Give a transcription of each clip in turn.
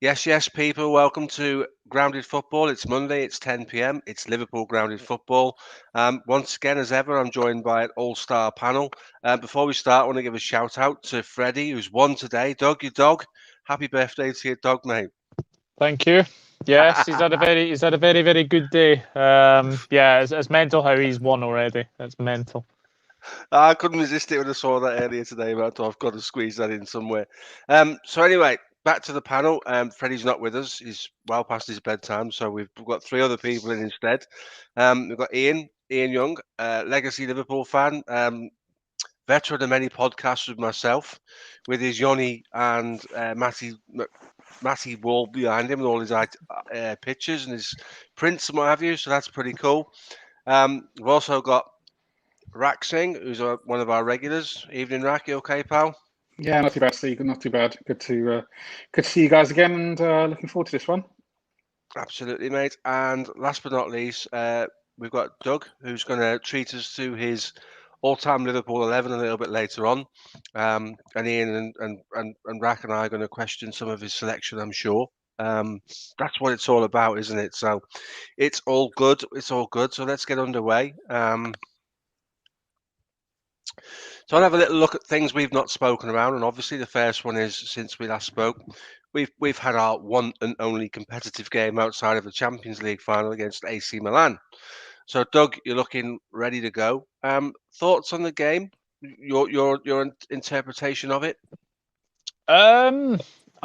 Yes, yes, people. Welcome to Grounded Football. It's Monday. It's 10 p.m. It's Liverpool Grounded Football. Once again, as ever, I'm joined by an all-star panel. Before we start, I want to give a shout out to Freddie, who's won today. Doug, your dog. Happy birthday to your dog, mate. Thank you. Yes, he's had a very very good day. Yeah, it's mental how he's won already. It's mental. I couldn't resist it when I saw that earlier today, but I thought I've got to squeeze that in somewhere. So anyway, back to the panel. Freddie's not with us. He's well past his bedtime, so we've got three other people in instead. We've got Ian Young, legacy Liverpool fan, veteran of many podcasts with myself, with his Yoni and Matty wall behind him with all his pictures and his prints and what have you. So that's pretty cool. We've also got Rak Singh, who's one of our regulars. Evening, Rak. You okay, pal? Yeah, not too bad, Steve. Not too bad. Good to see you guys again, and looking forward to this one. Absolutely, mate. And last but not least, we've got Doug, who's going to treat us to his all-time Liverpool 11 a little bit later on. And Ian and Rak and I are going to question some of his selection, I'm sure. That's what it's all about, isn't it? So it's all good. It's all good. So let's get underway. So I'll have a little look at things we've not spoken around, and obviously the first one is since we last spoke, we've had our one and only competitive game outside of the Champions League final against AC Milan. So Doug, you're looking ready to go. Thoughts on the game? Your interpretation of it? I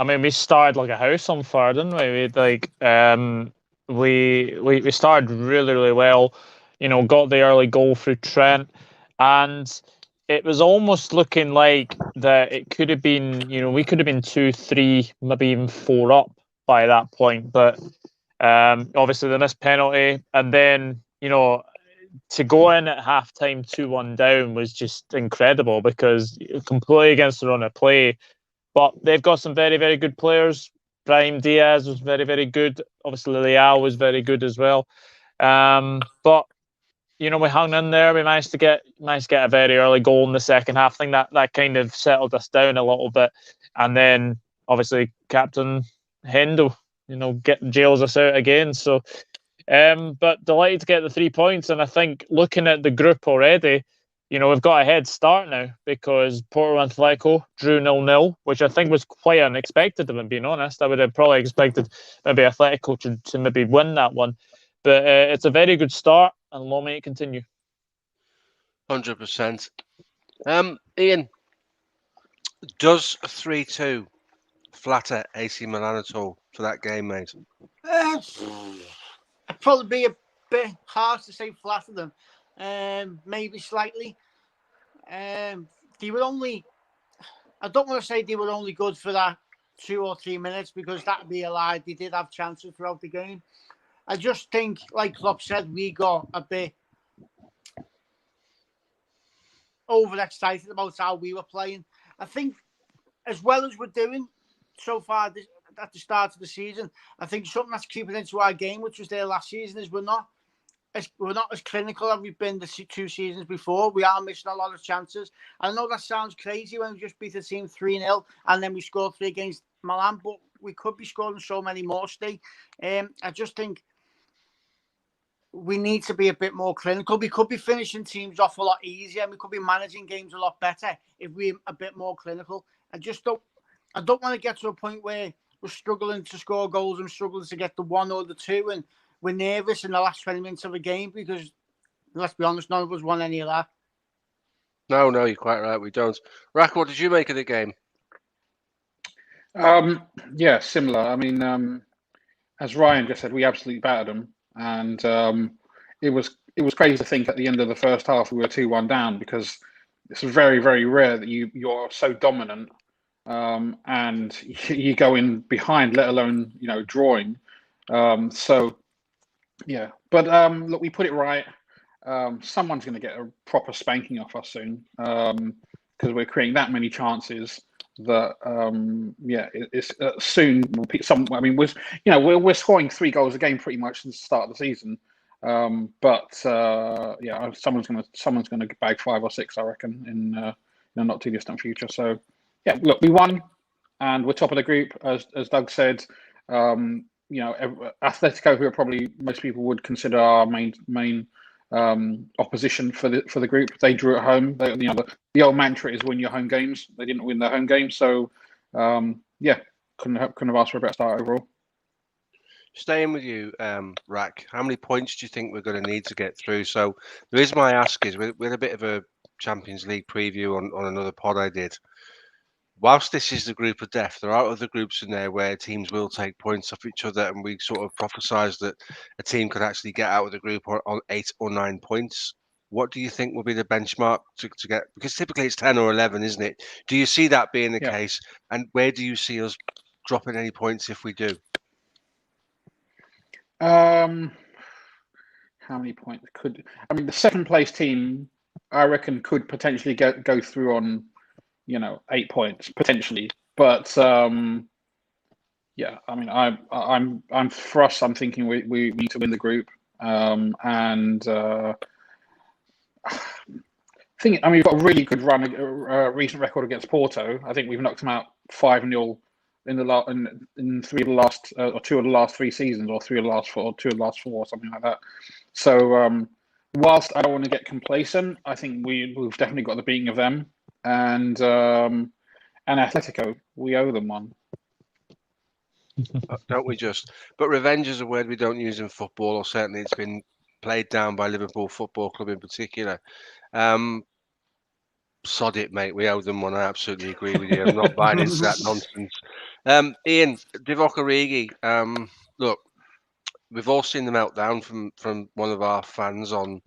mean, we started like a house on fire, didn't we? We started really really well. Got the early goal through Trent, and it was almost looking like that it could have been. We could have been 2-3, maybe even 4 up by that point. But obviously the missed penalty, and then to go in at halftime 2-1 down was just incredible because completely against the run of play. But they've got some very, very good players. Brahim Diaz was very, very good. Obviously, Leao was very good as well. But we hung in there. We managed to get a very early goal in the second half. I think that kind of settled us down a little bit. And then obviously Captain Hendo, jails us out again. So, but delighted to get the 3 points. And I think looking at the group already, we've got a head start now because Porto and Atletico drew 0-0, which I think was quite unexpected, if I'm being honest. I would have probably expected maybe Atletico to maybe win that one. But it's a very good start, and long may it continue. 100%. Ian, does 3-2 flatter AC Milan at all for that game, mate? I'd probably be a bit hard to say flatter them. Maybe slightly. They were only. I don't want to say they were only good for that 2 or 3 minutes because that'd be a lie. They did have chances throughout the game. I just think, like Klopp said, we got a bit overexcited about how we were playing. I think, as well as we're doing so far at the start of the season, I think something that's keeping into our game, which was there last season, is we're not as clinical as we've been the 2 seasons before. We are missing a lot of chances. I know that sounds crazy when we just beat the team 3-0 and then we scored 3 against Milan, but we could be scoring so many more today. I just think we need to be a bit more clinical. We could be finishing teams off a lot easier and we could be managing games a lot better if we're a bit more clinical. I don't want to get to a point where we're struggling to score goals and struggling to get the 1 or the 2 and we're nervous in the last 20 minutes of a game because, let's be honest, none of us won any of that. No, you're quite right. We don't. Rak, what did you make of the game? Yeah, similar. I mean, as Ryan just said, we absolutely battered them, and it was crazy to think at the end of the first half we were 2-1 down because it's very, very rare that you're so dominant and you go in behind, let alone drawing. So. Yeah, but look, we put it right. Someone's going to get a proper spanking off us soon because we're creating that many chances that it's soon. I mean, we're scoring 3 goals a game pretty much since the start of the season. But someone's going to bag 5 or 6, I reckon, in the not too distant future. So yeah, look, we won. and we're top of the group, as Doug said. Atletico, who are probably most people would consider our main opposition for the group, they drew at home. The old mantra is win your home games. They didn't win their home games, so couldn't have asked for a better start overall. Staying with you, Rack, how many points do you think we're going to need to get through? So the reason why I ask is with a bit of a Champions League preview on another pod I did. Whilst this is the group of death, there are other groups in there where teams will take points off each other, and we sort of prophesised that a team could actually get out of the group on 8 or 9 points. What do you think will be the benchmark to get? Because typically it's 10 or 11, isn't it? Do you see that being the case? And where do you see us dropping any points if we do? How many points could? I mean, the second place team, I reckon, could potentially go through on 8 points potentially, but I mean, I'm for us. I'm thinking we need to win the group, we've got a really good run, a recent record against Porto. I think we've knocked them out 5-0 in three of the last or 2 of the last 3 seasons, or 3 of the last 4, or 2 of the last 4, something like that. So whilst I don't want to get complacent, I think we've definitely got the beating of them. And Atletico, we owe them one. Don't we just? But revenge is a word we don't use in football, or certainly it's been played down by Liverpool Football Club in particular. Sod it, mate. We owe them one. I absolutely agree with you. I'm not buying into that nonsense. Ian, Divock Origi. Look, we've all seen the meltdown from one of our fans on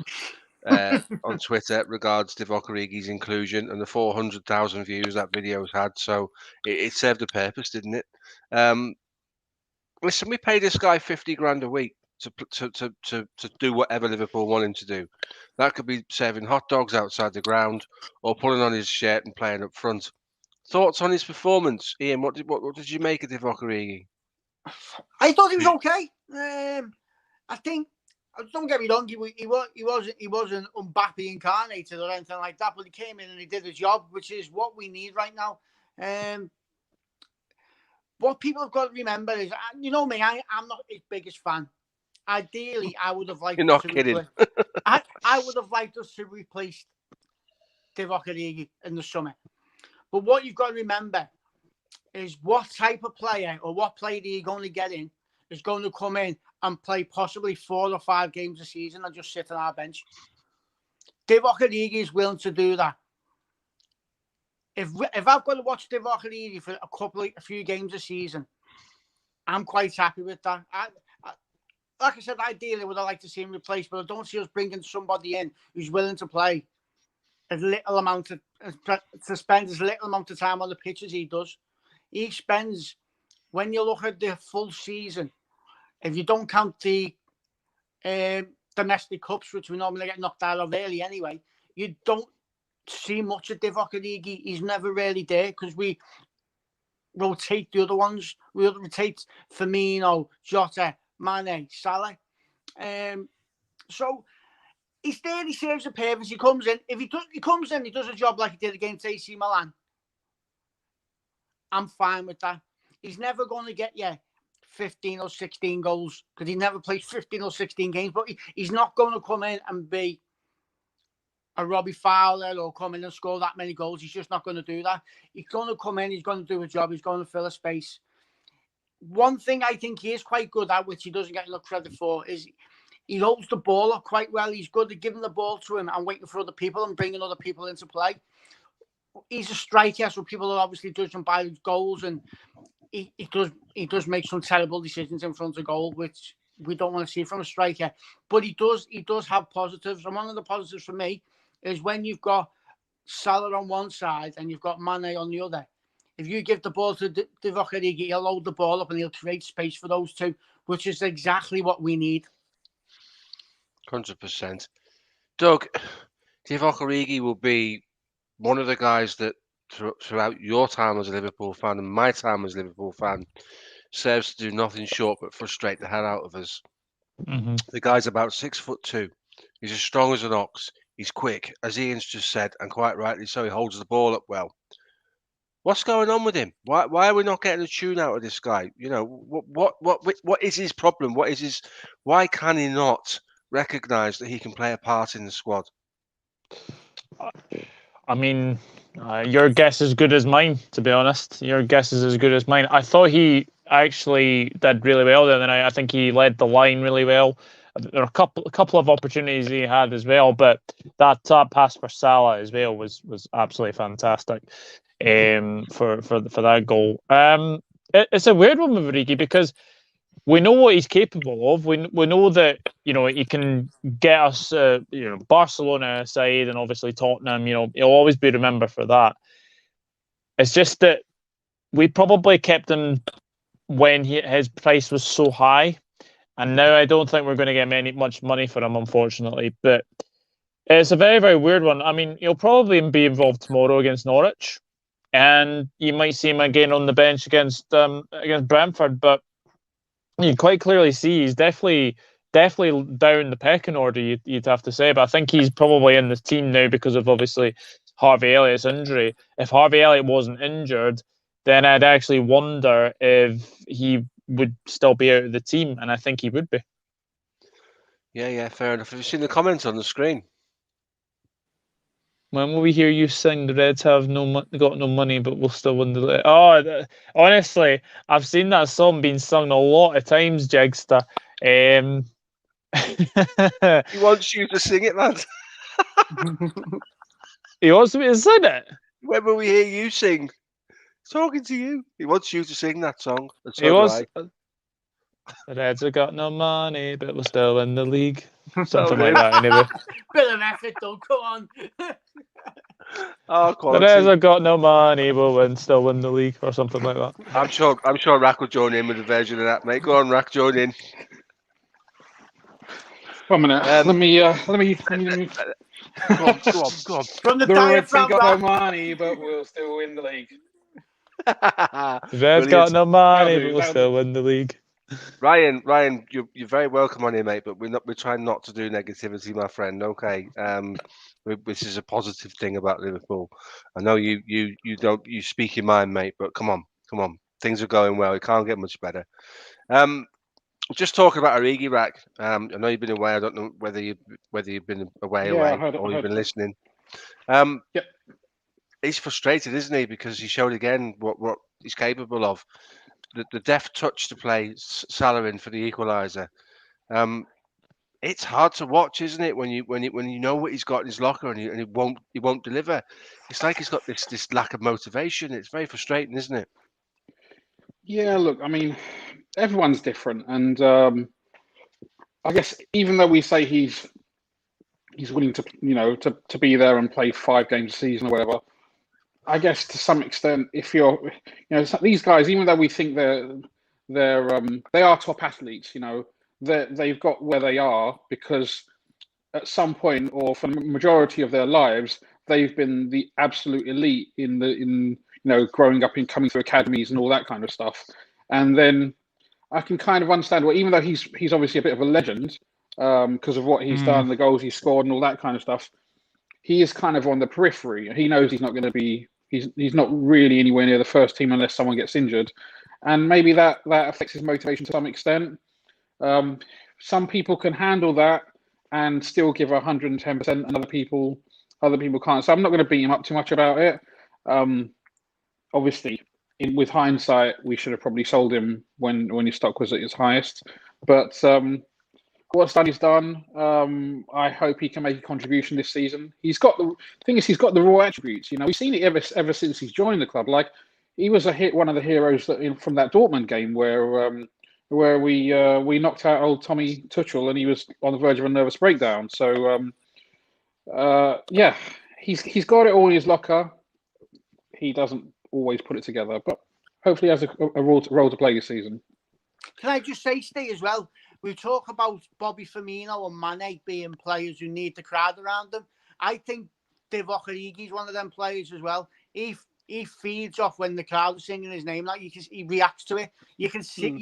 Twitter regards Divock Origi's inclusion and the 400,000 views that video's had. So it served a purpose, didn't it? Listen, we pay this guy 50 grand a week to do whatever Liverpool want him to do. That could be serving hot dogs outside the ground or pulling on his shirt and playing up front. Thoughts on his performance, Ian? What did you make of Divock Origi? I thought he was okay. I think, don't get me wrong, he wasn't Mbappe incarnated or anything like that, but he came in and he did his job, which is what we need right now. What people have got to remember is, me, I'm not his biggest fan. Ideally, I would have liked. You're not kidding. I would have liked us to replace Divock Origi in the summer. But what you've got to remember is what type of player or what player are you going to get in is going to come in and play possibly 4 or 5 games a season and just sit on our bench. Divock Origi is willing to do that. If I've got to watch Divock Origi for a few games a season, I'm quite happy with that. Like I said, ideally, would I like to see him replaced, but I don't see us bringing somebody in who's willing to play to spend as little amount of time on the pitch as he does. He spends, when you look at the full season, if you don't count the domestic cups, which we normally get knocked out of early anyway, you don't see much of Divock Origi. He's never really there because we rotate the other ones. We rotate Firmino, Jota, Mane, Salah. So he's there. He serves a purpose. He comes in. If he comes in, he does a job like he did against AC Milan. I'm fine with that. He's never going to get 15 or 16 goals because he never plays 15 or 16 games. But he's not going to come in and be a Robbie Fowler or come in and score that many goals. He's just not going to do that. He's going to come in. He's going to do a job. He's going to fill a space. One thing I think he is quite good at, which he doesn't get enough credit for, is he holds the ball up quite well. He's good at giving the ball to him and waiting for other people and bringing other people into play. He's a striker, so people are obviously judging by his goals, and he does make some terrible decisions in front of goal, which we don't want to see from a striker. But he does have positives, and one of the positives for me is when you've got Salah on one side and you've got Mane on the other. If you give the ball to Divock Origi, he'll load the ball up and he'll create space for those two, which is exactly what we need. 100%. Doug, Divock Origi will be one of the guys that throughout your time as a Liverpool fan and my time as a Liverpool fan serves to do nothing short but frustrate the hell out of us. Mm-hmm. The guy's about 6'2". He's as strong as an ox. He's quick, as Ian's just said, and quite rightly so. He holds the ball up well. What's going on with him? Why are we not getting a tune out of this guy? You know, what is his problem? Why can he not recognise that he can play a part in the squad? I mean, your guess is as good as mine, to be honest. Your guess is as good as mine. I thought he actually did really well the other night. I think he led the line really well. There were a couple of opportunities he had as well, but that pass for Salah as well was absolutely fantastic. For that goal. It's a weird one with Origi because we know what he's capable of. We know that he can get us Barcelona aside and obviously Tottenham. He'll always be remembered for that. It's just that we probably kept him when his price was so high, and now I don't think we're going to get much money for him, unfortunately. But it's a very, very weird one. I mean, he'll probably be involved tomorrow against Norwich, and you might see him again on the bench against Brentford. But you quite clearly see he's definitely down the pecking order. You'd have to say, but I think he's probably in the team now because of obviously Harvey Elliott's injury. If Harvey Elliott wasn't injured, then I'd actually wonder if he would still be out of the team, and I think he would be. Yeah, fair enough. Have you seen the comments on the screen? When will we hear you sing? The Reds have got no money, but we'll still win the league. Oh, honestly, I've seen that song being sung a lot of times, Jigster. He wants you to sing it, man. He wants me to sing it. When will we hear you sing? Talking to you. He wants you to sing that song. And so He wants. do I. The Reds have got no money, but we'll still win the league. Something like that, anyway. Bit of effort, though. Come on. Oh, the Reds have got no money, but still win the league, or something like that. I'm sure Rack will join in with a version of that, mate. Go on, Rack, join in. 1 minute. Let me. Go on. From the Reds diaphragm got no back. money, but we'll still win the league. The Reds got no money, but we'll still win the league. Ryan, you're very welcome on here, mate. But we're trying not to do negativity, my friend. Okay, this is a positive thing about Liverpool. I know you speak your mind, mate. But come on, things are going well. It can't get much better. Just talking about Origi, Rack. I know you've been away. I don't know whether you've been away or you've been listening. Yep. He's frustrated, isn't he? Because he showed again what he's capable of. The deft touch to play Salah in for the equaliser. It's hard to watch, isn't it? When you know what he's got in his locker and he won't deliver. It's like he's got this lack of motivation. It's very frustrating, isn't it? Yeah, look, I mean, everyone's different, and I guess even though we say he's willing to to be there and play 5 games a season or whatever, I guess to some extent, if you're these guys, even though we think they are top athletes, they've got where they are because at some point or for the majority of their lives they've been the absolute elite in growing up and coming through academies and all that kind of stuff. And then I can kind of understand even though he's obviously a bit of a legend because of what he's done, the goals he's scored and all that kind of stuff, he is kind of on the periphery. He knows he's not going to be he's not really anywhere near the first team unless someone gets injured, and maybe that affects his motivation to some extent. Some people can handle that and still give 110%, and other people can't. So I'm not going to beat him up too much about it. Obviously, with hindsight, we should have probably sold him when his stock was at its highest. But what's done is done. I hope he can make a contribution this season. He's got the raw attributes. We've seen it ever since he's joined the club. Like he was one of the heroes from that Dortmund game where we knocked out old Tommy Tuchel and he was on the verge of a nervous breakdown. So yeah, he's got it all in his locker. He doesn't always put it together, but hopefully has a role to play this season. Can I just say, Steve, as well? We talk about Bobby Firmino and Mane being players who need the crowd around them. I think Divock Origi's one of them players as well. He feeds off when the crowd is singing his name. Like he reacts to it. You can see it.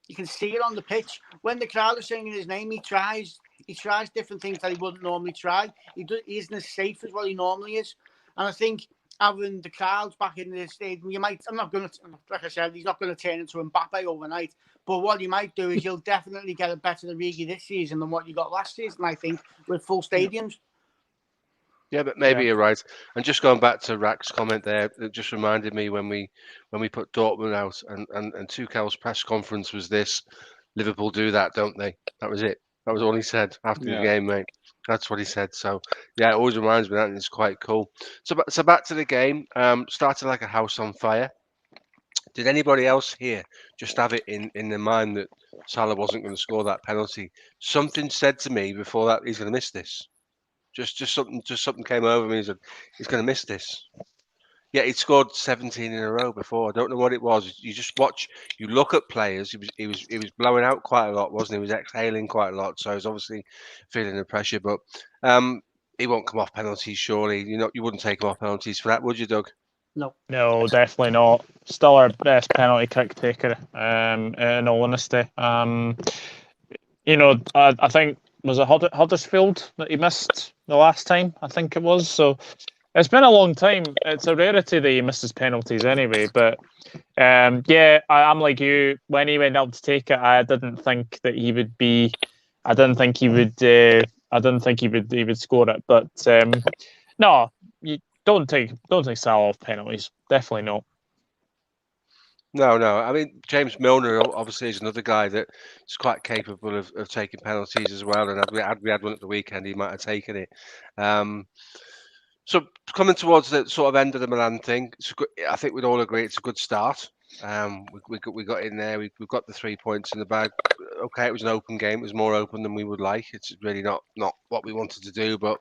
You can see it on the pitch when the crowd is singing his name. He tries different things that he wouldn't normally try. He isn't as safe as what he normally is. And I think having the crowds back in the stadium, you might. I'm not going to, like I said, he's not going to turn into Mbappe overnight. But what you might do is you'll definitely get a better Origi this season than what you got last season. I think with full stadiums. Yeah, but maybe you're right. And just going back to Rack's comment there, it just reminded me when we put Dortmund out and Tuchel's press conference was this: Liverpool do that, don't they? That was it. That was all he said after the game, mate. That's what he said. So yeah, it always reminds me of that, and it's quite cool. So back to the game. Started like a house on fire. Did anybody else here just have it in their mind that Salah wasn't going to score that penalty? Something said to me before that he's going to miss this. Just something came over me and said he's going to miss this. Yeah, he'd scored 17 in a row before. I don't know what it was. You just watch, you look at players. He was blowing out quite a lot, wasn't he? He was exhaling quite a lot, so he's obviously feeling the pressure. But he won't come off penalties, surely. You wouldn't take him off penalties for that, would you, Doug? No, definitely not. Still our best penalty kick taker. In all honesty, I think was it Huddersfield that he missed the last time. I think it was. So it's been a long time. It's a rarity that he misses penalties anyway. But I'm like you. When he went up to take it, I didn't think that he would be. I didn't think he would. I didn't think he would score it. But no, you don't take Salah off penalties. Definitely not. No. I mean, James Milner obviously is another guy that is quite capable of taking penalties as well. And had we had one at the weekend, he might have taken it. So coming towards the sort of end of the Milan thing, I think we'd all agree it's a good start. We got in there. We've got the 3 points in the bag. Okay, it was an open game. It was more open than we would like. It's really not what we wanted to do. But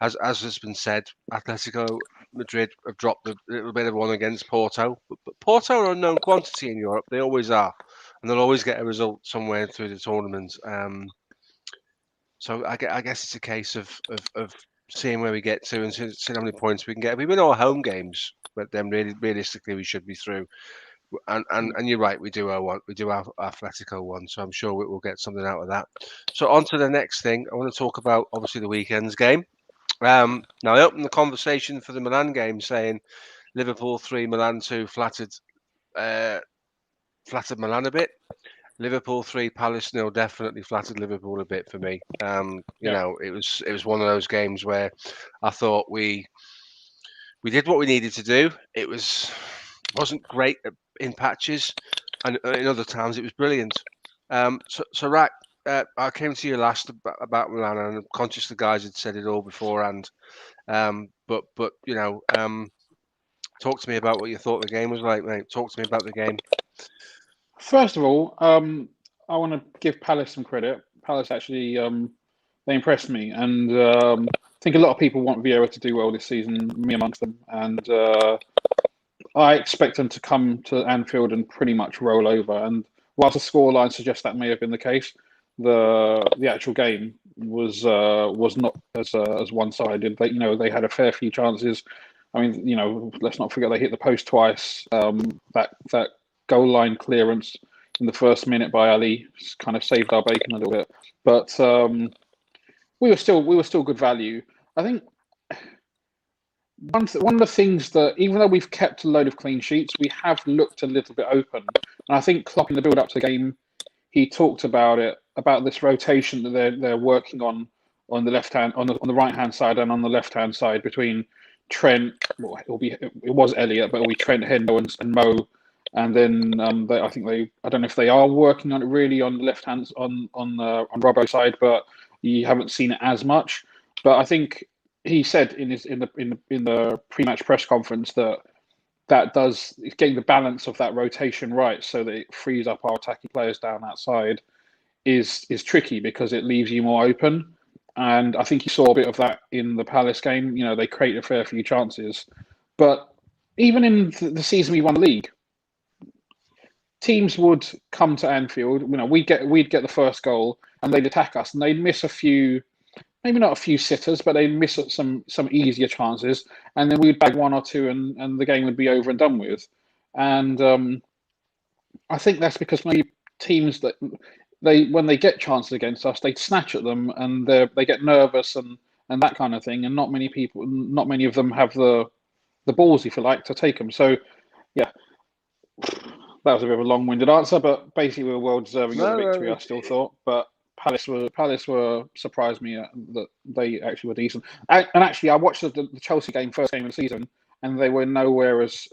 as has been said, Atletico Madrid have dropped a little bit of one against Porto. But Porto are an unknown quantity in Europe. They always are, and they'll always get a result somewhere through the tournament. So I guess it's a case of seeing where we get to and seeing how many points we can get. We win all home games, but then realistically we should be through. And you're right, we do have Atletico one, so I'm sure we'll get something out of that. So on to the next thing. I want to talk about obviously the weekend's game. Now I opened the conversation for the Milan game saying Liverpool 3, Milan 2, flattered Milan a bit. Liverpool 3, Palace 0 definitely flattered Liverpool a bit for me. You know, it was one of those games where I thought we did what we needed to do. It wasn't great in patches, and in other times it was brilliant. So Rack, I came to you last about Milan, and I'm conscious the guys had said it all beforehand. But talk to me about what you thought the game was like, mate. Talk to me about the game. First of all, I want to give Palace some credit. Palace actually, they impressed me, and I think a lot of people want Vieira to do well this season, me amongst them. And I expect them to come to Anfield and pretty much roll over. And whilst the scoreline suggests that may have been the case, the actual game was not as one-sided. They had a fair few chances. I mean, let's not forget they hit the post twice. That goal line clearance in the first minute by Ali kind of saved our bacon a little bit, but we were still good value. I think one of the things that, even though we've kept a load of clean sheets, we have looked a little bit open. And I think Klopp, in the build up to the game, he talked about this rotation that they're working on the left hand, on the right hand side and on the left hand side between Trent. Well, it was Elliot, but it'll be Trent, Hendo, and Mo. And then I don't know if they are working on it really on the left hand on Robbo's side, but you haven't seen it as much. But I think he said in the pre-match press conference that does getting the balance of that rotation right, so that it frees up our attacking players down that side is tricky because it leaves you more open. And I think you saw a bit of that in the Palace game. They created a fair few chances, but even in the season we won the league, teams would come to Anfield. We'd get the first goal and they'd attack us, and they'd miss a few, maybe not a few sitters, but they'd miss some easier chances, and then we'd bag one or two, and the game would be over and done with. And I think that's because maybe teams that when they get chances against us, they snatch at them and they get nervous and that kind of thing. And not many of them have the the balls, if you like, to take them. So, yeah, that was a bit of a long-winded answer, but basically we were well deserving of the victory. I still thought, but Palace were surprised me that they actually were decent. And actually, I watched the Chelsea game, first game of the season, and they were nowhere as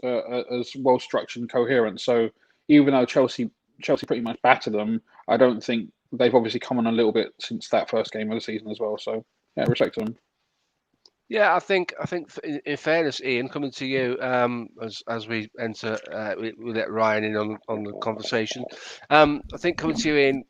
well structured and coherent. So even though Chelsea pretty much battered them, I don't think they've obviously come on a little bit since that first game of the season as well. So yeah, respect to them. Yeah, I think in fairness, Ian, coming to you as we enter, we let Ryan in on the conversation. I think coming to you, Ian,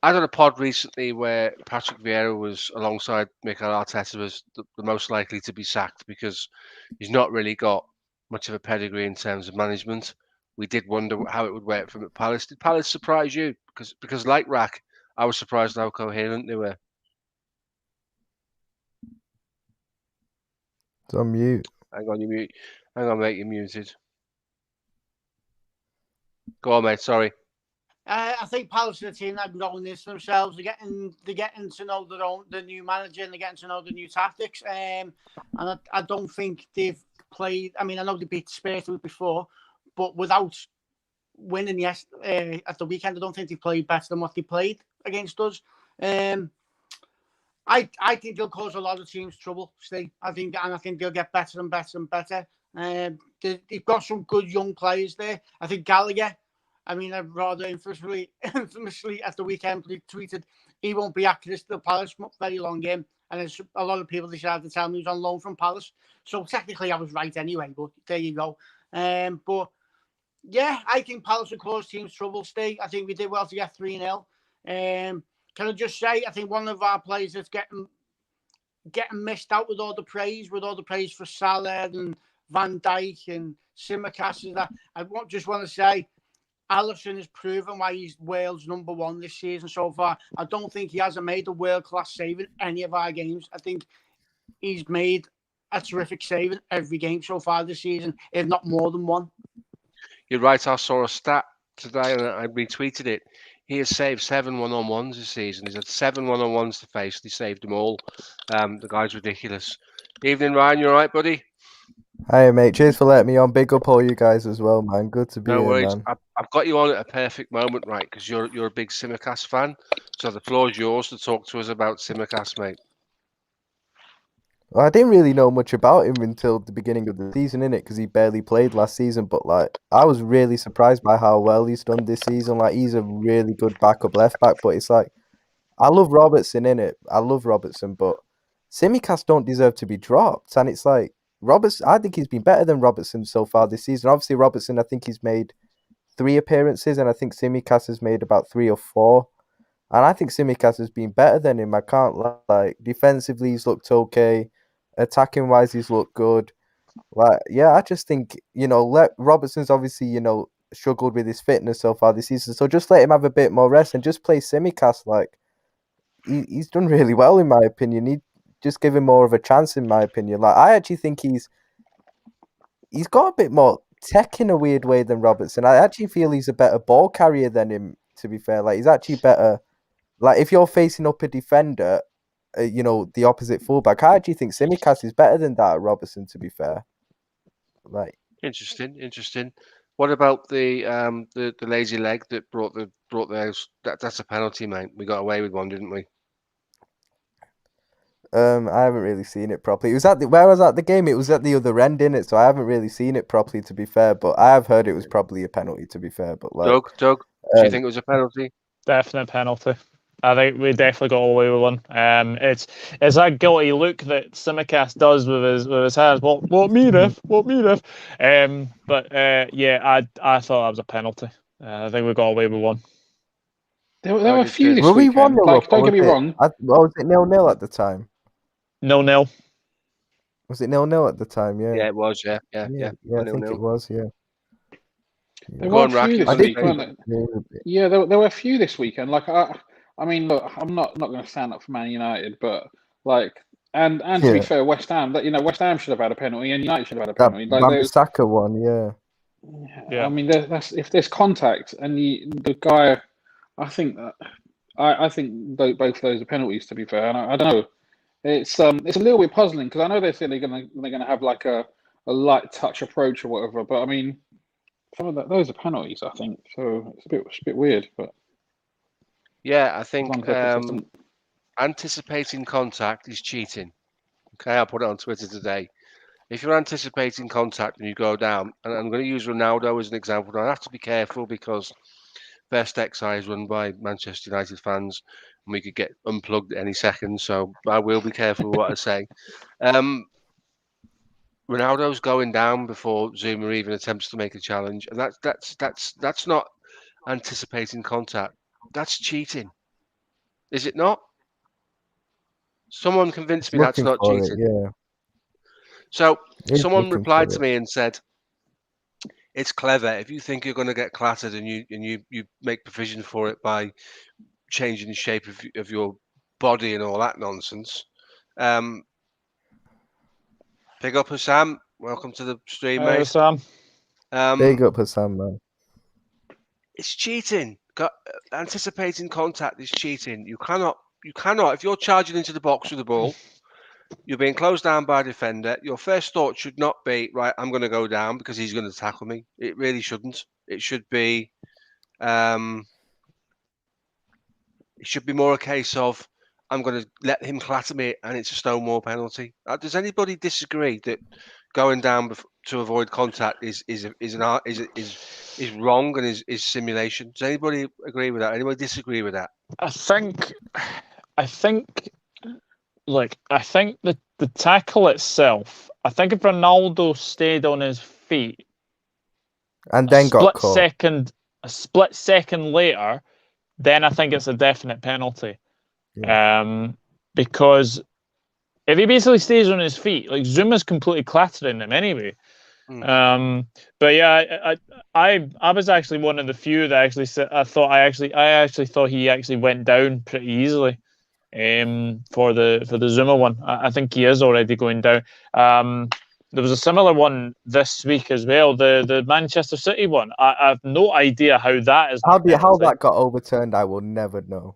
I done a pod recently where Patrick Vieira was alongside Mikel Arteta was the most likely to be sacked because he's not really got much of a pedigree in terms of management. We did wonder how it would work from at Palace. Did Palace surprise you? Because like Rack, I was surprised how coherent they were. It's on mute. Hang on, mate, you're muted. Go on, mate. Sorry. I think Palace are the team that are growing this themselves. They're getting to know the new manager, and they're getting to know the new tactics. And I don't think they've played. I mean, I know they beat Spurs before, but without winning at the weekend, I don't think they played better than what they played against us. I think they'll cause a lot of teams trouble. Steve. I think they'll get better and better and better. They've got some good young players there. I think Gallagher. I mean, I rather infamously at the weekend tweeted he won't be at Crystal Palace very long game, and there's a lot of people decided to tell me he was on loan from Palace. So technically, I was right anyway. But there you go. But yeah, I think Palace will cause teams trouble. Steve. I think we did well to get 3-0. Can I just say, I think one of our players that's getting missed out with all the praise for Salah and Van Dijk and Tsimikas and that. I just want to say, Alisson has proven why he's Wales' #1 this season so far. I don't think he hasn't made a world-class save in any of our games. I think he's made a terrific save in every game so far this season, if not more than one. You're right. I saw a stat today and I retweeted it. He has saved 7 1-on-1s this season. He's had 7 1-on-1s to face. He saved them all. The guy's ridiculous. Evening, Ryan. You all right, buddy? Hi, mate. Cheers for letting me on. Big up all you guys as well, man. Good to be No here, worries. man. I've got you on at a perfect moment, right? Because you're a big Tsimikas fan. So the floor is yours to talk to us about Tsimikas, mate. Well, I didn't really know much about him until the beginning of the season, innit? Because he barely played last season. But like, I was really surprised by how well he's done this season. Like, he's a really good backup left back. But it's like, I love Robertson, innit? I love Robertson, but Tsimikas don't deserve to be dropped. And it's like, I think he's been better than Robertson so far this season. Obviously, Robertson, I think he's made 3 appearances, and I think Tsimikas has made about 3 or 4. And I think Tsimikas has been better than him. I can't lie. Defensively, he's looked okay. Attacking wise, he's looked good. Like, yeah, I just think, Robertson's obviously, struggled with his fitness so far this season. So just let him have a bit more rest and just play Tsimikas. Like, he's done really well, in my opinion. Just give him more of a chance, in my opinion. Like, I actually think he's got a bit more tech in a weird way than Robertson. I actually feel he's a better ball carrier than him, to be fair. Like, he's actually better. Like, if you're facing up a defender, the opposite fullback, I actually think Tsimikas is better than that at Robertson, to be fair. Like, Interesting. What about the lazy leg that brought those? That's a penalty, mate. We got away with one, didn't we? I haven't really seen it properly. It was where I was at the game. It was at the other end, innit? So I haven't really seen it properly, to be fair. But I have heard it was probably a penalty, to be fair. But like, Doug, do you think it was a penalty? Definite penalty. I think we definitely got away with one. It's that guilty look that Tsimikas does with his hands. What me ref? But yeah, I thought that was a penalty. I think we got away with one. There were a few this were we weekend. 1-0 Like, up, don't get me wrong. Was it 0-0 at the time? 0-0. Was it 0-0 at the time? Yeah. Yeah, it was. Yeah. I think it was. Yeah. There were a few this week, weren't there? Yeah, there were a few this weekend. Like, I mean, look, I'm not going to stand up for Man United, but like, and to be fair, West Ham, West Ham should have had a penalty, and United should have had a penalty. That Saka one, yeah. I mean, if there's contact, and the guy, I think both of those are penalties. To be fair, and I don't know. It's a little bit puzzling because I know they said they're gonna have like a light touch approach or whatever. But I mean, some of those are penalties, I think. So it's a bit weird. But Yeah, I as long think as they're consistent. anticipating contact is cheating. Okay, I'll put it on Twitter today. If you're anticipating contact and you go down, and I'm going to use Ronaldo as an example, I have to be careful because Best XI is run by Manchester United fans, and we could get unplugged at any second. So I will be careful with what I say. Ronaldo's going down before Zuma even attempts to make a challenge, and that's not anticipating contact. That's cheating, is it not? Someone convinced me that's Looking not for it, cheating. yeah. So It's someone looking replied for to it. me and said, "It's clever if you think you're going to get clattered and you make provision for it by changing the shape of your body and all that nonsense." Big up Sam. Welcome to the stream, mate. Sam. Big up Hassan, man. It's cheating. Anticipating contact is cheating. You cannot. If you're charging into the box with the ball, you're being closed down by a defender. Your first thought should not be, right, I'm going to go down because he's going to tackle me. It really shouldn't. It should be more a case of I'm going to let him clatter me, and it's a Stonewall penalty. Does anybody disagree that going down to avoid contact is wrong and is simulation? Does anybody agree with that? Anybody disagree with that? I think the tackle itself. I think if Ronaldo stayed on his feet And then got caught. a split second later, then I think it's a definite penalty. Yeah. Because if he basically stays on his feet, like Zuma's completely clattering him anyway. But yeah, I was actually one of the few that actually said I actually thought he actually went down pretty easily. For the Zuma one, I think he is already going down. There was a similar one this week as well, the Manchester City one. I have no idea how that is. How that got overturned, I will never know.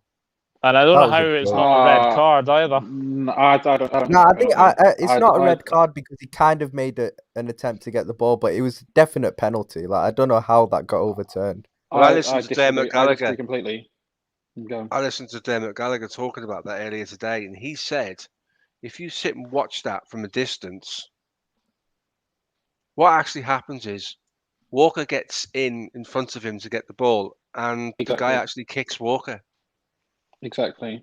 And I don't know how it's not a red card either. I don't No, I think it's not a red card because he kind of made an attempt to get the ball, but it was a definite penalty. Like I don't know how that got overturned. Well, I listened to Dermot Gallagher. I disagree completely. I listened to Dermot Gallagher talking about that earlier today, and he said, if you sit and watch that from a distance, what actually happens is Walker gets in front of him to get the ball, and the guy actually kicks Walker. Exactly.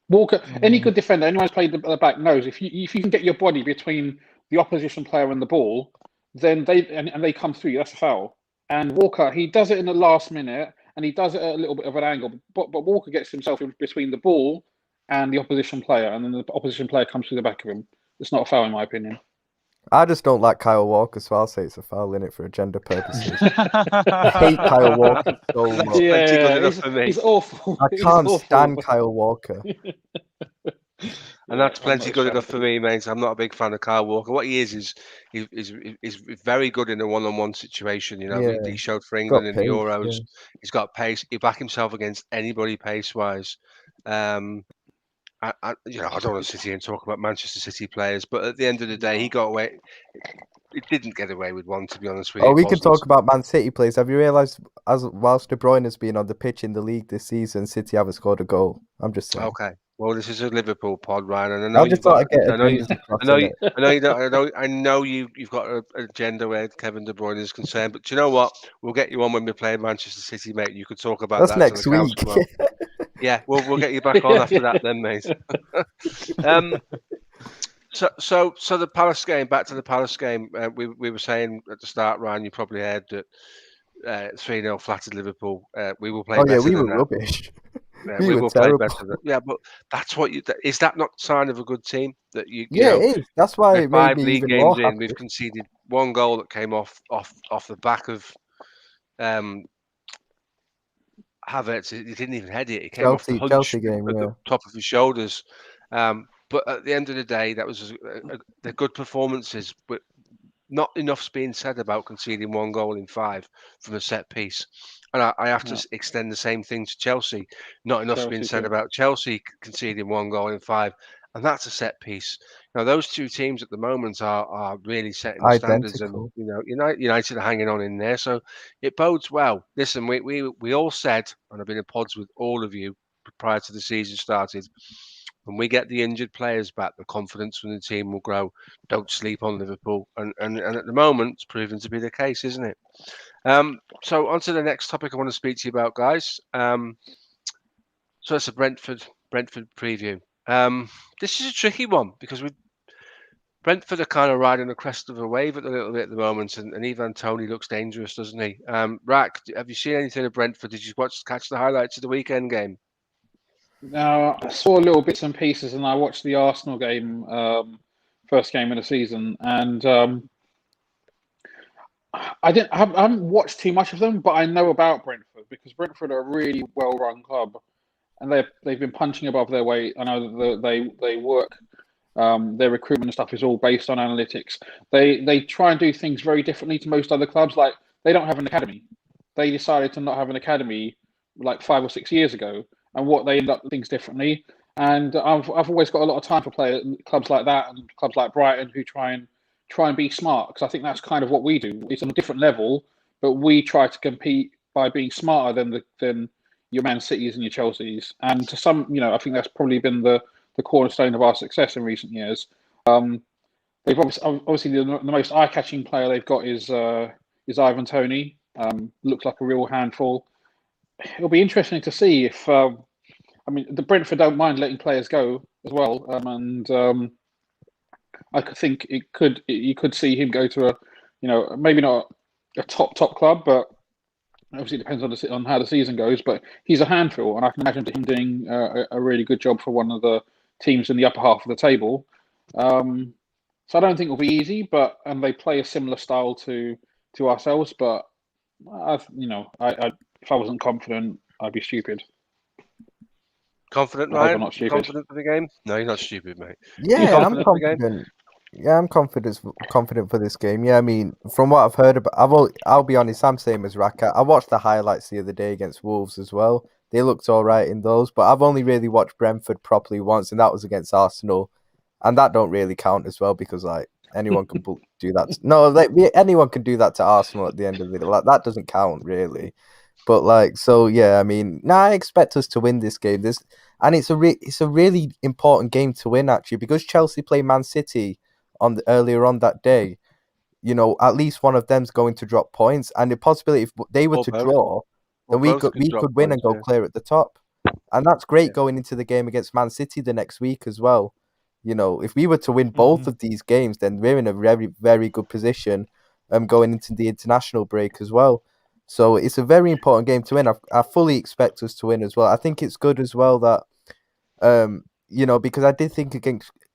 Walker, any good defender, anyone who's played the back knows if you can get your body between the opposition player and the ball, then they come through. That's a foul. And Walker, he does it in the last minute, and he does it at a little bit of an angle. But Walker gets himself in between the ball and the opposition player, and then the opposition player comes through the back of him. It's not a foul, in my opinion. I just don't like Kyle Walker, so I'll say it's a foul in it for agenda purposes. I hate Kyle Walker so much. He's awful. I can't stand Kyle Walker. And that's plenty good enough for me, mate. I'm not a big fan of Kyle Walker. What he is very good in a one-on-one situation. You know, he showed for England in the Euros. Yeah. He's got pace. He back himself against anybody pace-wise. I don't want to sit here and talk about Manchester City players, but at the end of the day, he got away. It didn't get away with one, to be honest with you. Oh, we can talk about Man City players. Have you realised, whilst De Bruyne has been on the pitch in the league this season, City haven't scored a goal? I'm just saying. Okay. Well, this is a Liverpool pod, Ryan, and I know you've got an agenda where Kevin De Bruyne is concerned, but do you know what? We'll get you on when we play Manchester City, mate. You could talk about that next week. Yeah, we'll get you back on after that, then, mate. So the Palace game. Back to the Palace game. We were saying at the start, Ryan. You probably heard that 3-0 flattered Liverpool. We will play. Oh yeah, we were rubbish. We will play better. Yeah, but that's what is that not a sign of a good team? That you it is. That's why it made me even more happy. We've conceded one goal that came off the back of Havertz. He didn't even head it. It came off the Chelsea game, at the top of his shoulders. But at the end of the day, that was the good performances, but not enough's being said about conceding one goal in 5 from a set piece. And I have to extend the same thing to Chelsea. Not enough's being said about Chelsea conceding one goal in 5 and that's a set piece. Now, those two teams at the moment are really setting the standards, and Identical. United are hanging on in there, so it bodes well. Listen, we all said, and I've been in pods with all of you prior to the season started. When we get the injured players back, the confidence from the team will grow. Don't sleep on Liverpool, and at the moment, it's proven to be the case, isn't it? So on to the next topic I want to speak to you about, guys. So it's a Brentford preview. This is a tricky one because Brentford are kind of riding the crest of a wave a little bit at the moment, and Ivan Toney looks dangerous, doesn't he? Rack, have you seen anything of Brentford? Did you catch the highlights of the weekend game? Now, I saw little bits and pieces, and I watched the Arsenal game, first game of the season, and I haven't watched too much of them, but I know about Brentford because Brentford are a really well-run club, and they've been punching above their weight. I know that they work. Their recruitment and stuff is all based on analytics. They try and do things very differently to most other clubs. Like they don't have an academy. They decided to not have an academy like 5 or 6 years ago, and what they end up doing things differently. And I've always got a lot of time for clubs like that and clubs like Brighton who try and be smart, because I think that's kind of what we do. It's on a different level, but we try to compete by being smarter than your Man Cities and your Chelseas. And to some, I think that's probably been the cornerstone of our success in recent years. They've obviously the most eye-catching player they've got is Ivan Toney. Looks like a real handful. It'll be interesting to see if the Brentford don't mind letting players go as well, and I could think you could see him go to maybe not a top club, but obviously it depends on how the season goes. But he's a handful, and I can imagine him doing a really good job for one of the teams in the upper half of the table. So I don't think it'll be easy, and they play a similar style to ourselves. But if I wasn't confident, I'd be stupid. Confident, I hope I'm Ryan? not stupid. Confident for the game? No, you're not stupid, mate. Yeah, I'm confident for the game? confident. Yeah, I'm confident for this game. Yeah, I mean, from what I've heard about, I'll be honest, I'm same as Raka. I watched the highlights the other day against Wolves as well. They looked all right in those, but I've only really watched Brentford properly once, and that was against Arsenal, and that don't really count as well because like anyone can do that. No, like anyone can do that to Arsenal at the end of it. Like that doesn't count really. But like, so yeah, I mean, I expect us to win this game. And it's a really important game to win actually because Chelsea play Man City earlier on that day. At least one of them's going to drop points, and the possibility if they were to draw, then we could win and go clear at the top, and that's great going into the game against Man City the next week as well. If we were to win both of these games, then we're in a very, very good position, going into the international break as well. So it's a very important game to win. I fully expect us to win as well. I think it's good as well that, because I did think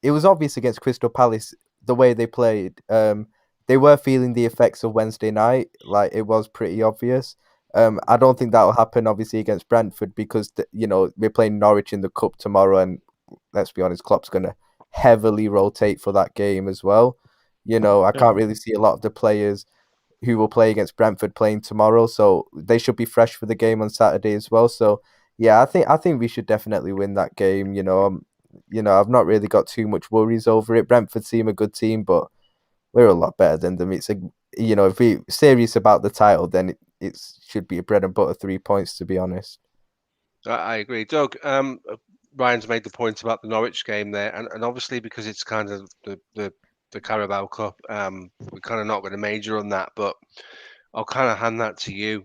it was obvious against Crystal Palace the way they played. They were feeling the effects of Wednesday night, like it was pretty obvious. I don't think that will happen obviously against Brentford because we're playing Norwich in the cup tomorrow, and let's be honest, Klopp's gonna heavily rotate for that game as well. I can't really see a lot of the players who will play against Brentford playing tomorrow, so they should be fresh for the game on Saturday as well. So yeah, I think we should definitely win that game. I've not really got too much worries over it. Brentford seem a good team, but we're a lot better than them. It's if we're serious about the title, then it should be a bread and butter 3 points, to be honest. I agree, Doug. Ryan's made the point about the Norwich game there, and obviously because it's kind of the Carabao Cup, we're kind of not going to major on that, but I'll kind of hand that to you.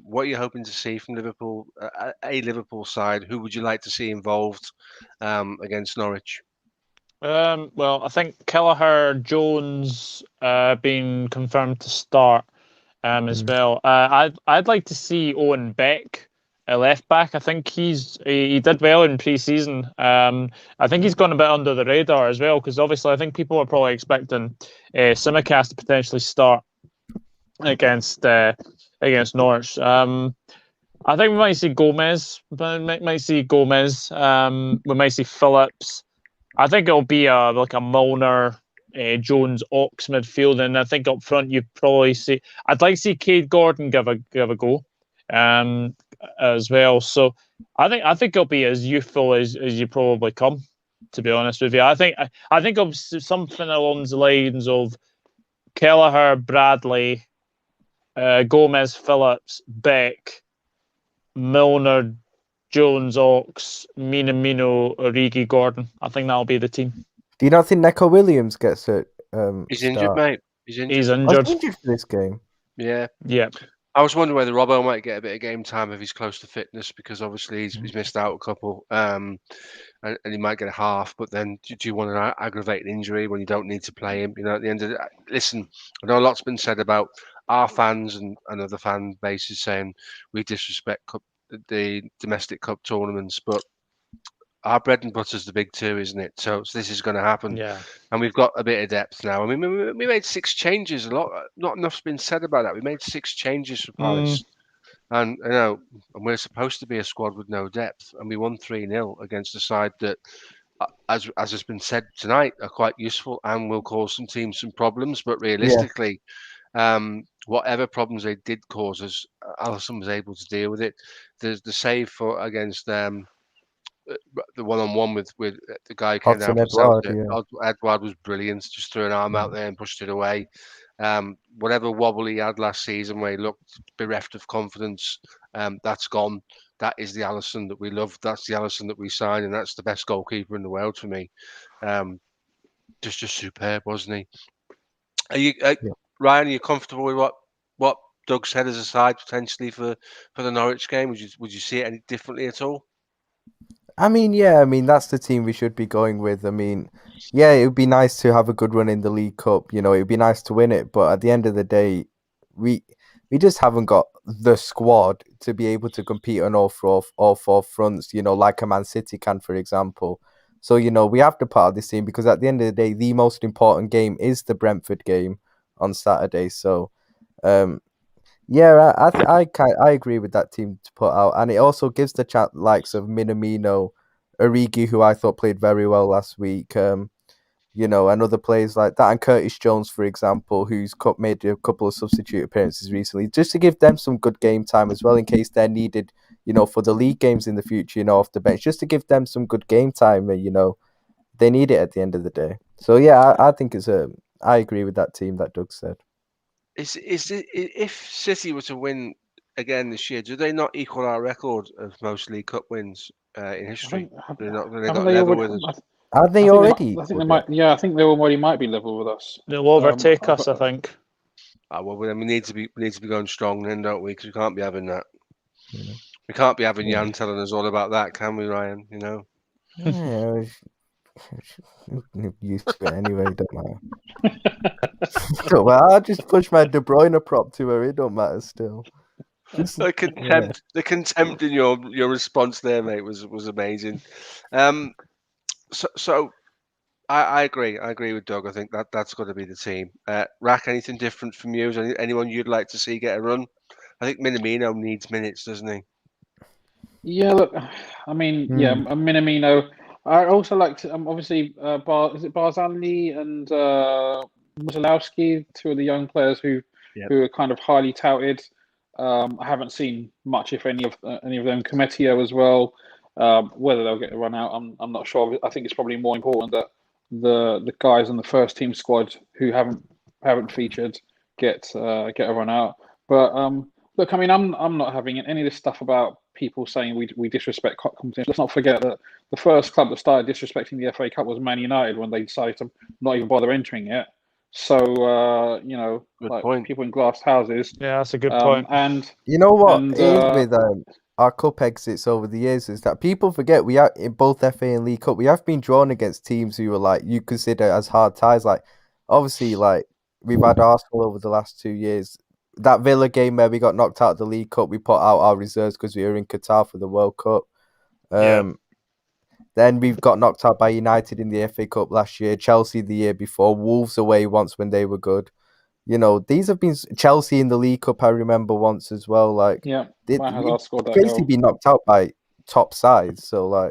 What are you hoping to see from Liverpool, a Liverpool side? Who would you like to see involved against Norwich? Well, I think Kelleher Jones being confirmed to start as well. I'd like to see Owen Beck, a left back. I think he did well in pre-season. I think he's gone a bit under the radar as well because obviously I think people are probably expecting Tsimikas to potentially start against Norwich. I think we might see Gomez. We might see Gomez. We might see Phillips. I think it'll be like a Milner, Jones, Ox midfield, and I think up front you probably see. I'd like to see Cade Gordon give a go, as well. So I think it'll be as youthful as you probably come. To be honest with you, I think of something along the lines of Kelleher, Bradley, Gomez, Phillips, Beck, Milner, Jones, Ox, Minamino, Origi, Gordon. I think that'll be the team. Do you not think Neco Williams gets a He's start? injured, mate. He's injured. He's Oh, injured. he's injured for this game. Yeah. Yeah. I was wondering whether Robbo might get a bit of game time if he's close to fitness, because obviously he's missed out a couple, and he might get a half. But then, do you want an aggravated injury when you don't need to play him? You know, at the end of listen, I know a lot's been said about our fans and other fan bases saying we disrespect the domestic cup tournaments, but our bread and butter is the big two, isn't it? So this is going to happen. Yeah. And we've got a bit of depth now. I mean, we made 6 changes. Not enough's been said about that. We made 6 changes for Palace, and and we're supposed to be a squad with no depth, and we won 3-0 against a side that, as has been said tonight, are quite useful and will cause some teams some problems. But realistically, whatever problems they did cause us, Alisson was able to deal with it. The save against the one-on-one with the guy who came down from Celtic. Edouard was brilliant. Just threw an arm out there and pushed it away. Whatever wobble he had last season where he looked bereft of confidence, that's gone. That is the Alisson that we love. That's the Alisson that we signed, and that's the best goalkeeper in the world for me. Just superb, wasn't he? Are you, Ryan? Are you comfortable with what Doug said as a side potentially for the Norwich game? Would you see it any differently at all? I mean, yeah, that's the team we should be going with. I mean, yeah, it would be nice to have a good run in the League Cup. You know, it would be nice to win it, but at the end of the day, we just haven't got the squad to be able to compete on all four fronts. You know, like a Man City can, for example. So we have to part of this team, because at the end of the day, the most important game is the Brentford game on Saturday. So, yeah, I agree with that team to put out, and it also gives the likes of Minamino, Origi, who I thought played very well last week. And other players like that, and Curtis Jones, for example, who's made a couple of substitute appearances recently, just to give them some good game time as well, in case they're needed, for the league games in the future, off the bench, just to give them some good game time. They need it at the end of the day. So yeah, I think I agree with that team that Doug said. If City were to win again this year, do they not equal our record of most League Cup wins in history? They're not level with us. Are they already? I think they might. Yeah, I think they already might be level with us. They'll overtake us, I think. Well, then we need to be going strong, then, don't we? Because we can't be having that. Yeah. We can't be having Jan telling us all about that, can we, Ryan? Yeah, used to it anyway. Don't matter. Well, I'll just push my De Bruyne prop to her. It don't matter still. The contempt in your response there, mate, was amazing. So I agree. I agree with Doug. I think that's got to be the team. Rack, anything different from you? Is anyone you'd like to see get a run? I think Minamino needs minutes, doesn't he? Yeah, look, I mean, Minamino. I also like to, obviously, is it Barzani and Musolowski, 2 of the young players who are kind of highly touted. I haven't seen much, if any of them. Cometio as well. Whether they'll get a run out, I'm not sure. I think it's probably more important that the guys on the first team squad who haven't featured get a run out. But look, I mean, I'm not having any of this stuff about people saying we disrespect competition. Let's not forget that the first club that started disrespecting the FA Cup was Man United when they decided to not even bother entering it. So people in glass houses. Yeah, that's a good point. And you know what with our cup exits over the years is that people forget we are in both FA and League Cup. We have been drawn against teams who are you consider as hard ties. Obviously, we've had Arsenal over the last 2 years. That Villa game where we got knocked out of the League Cup, we put out our reserves because we were in Qatar for the World Cup. Then we've got knocked out by United in the FA Cup last year, Chelsea the year before, Wolves away once when they were good. These have been Chelsea in the League Cup. I remember once as well. Basically been knocked out by top sides. So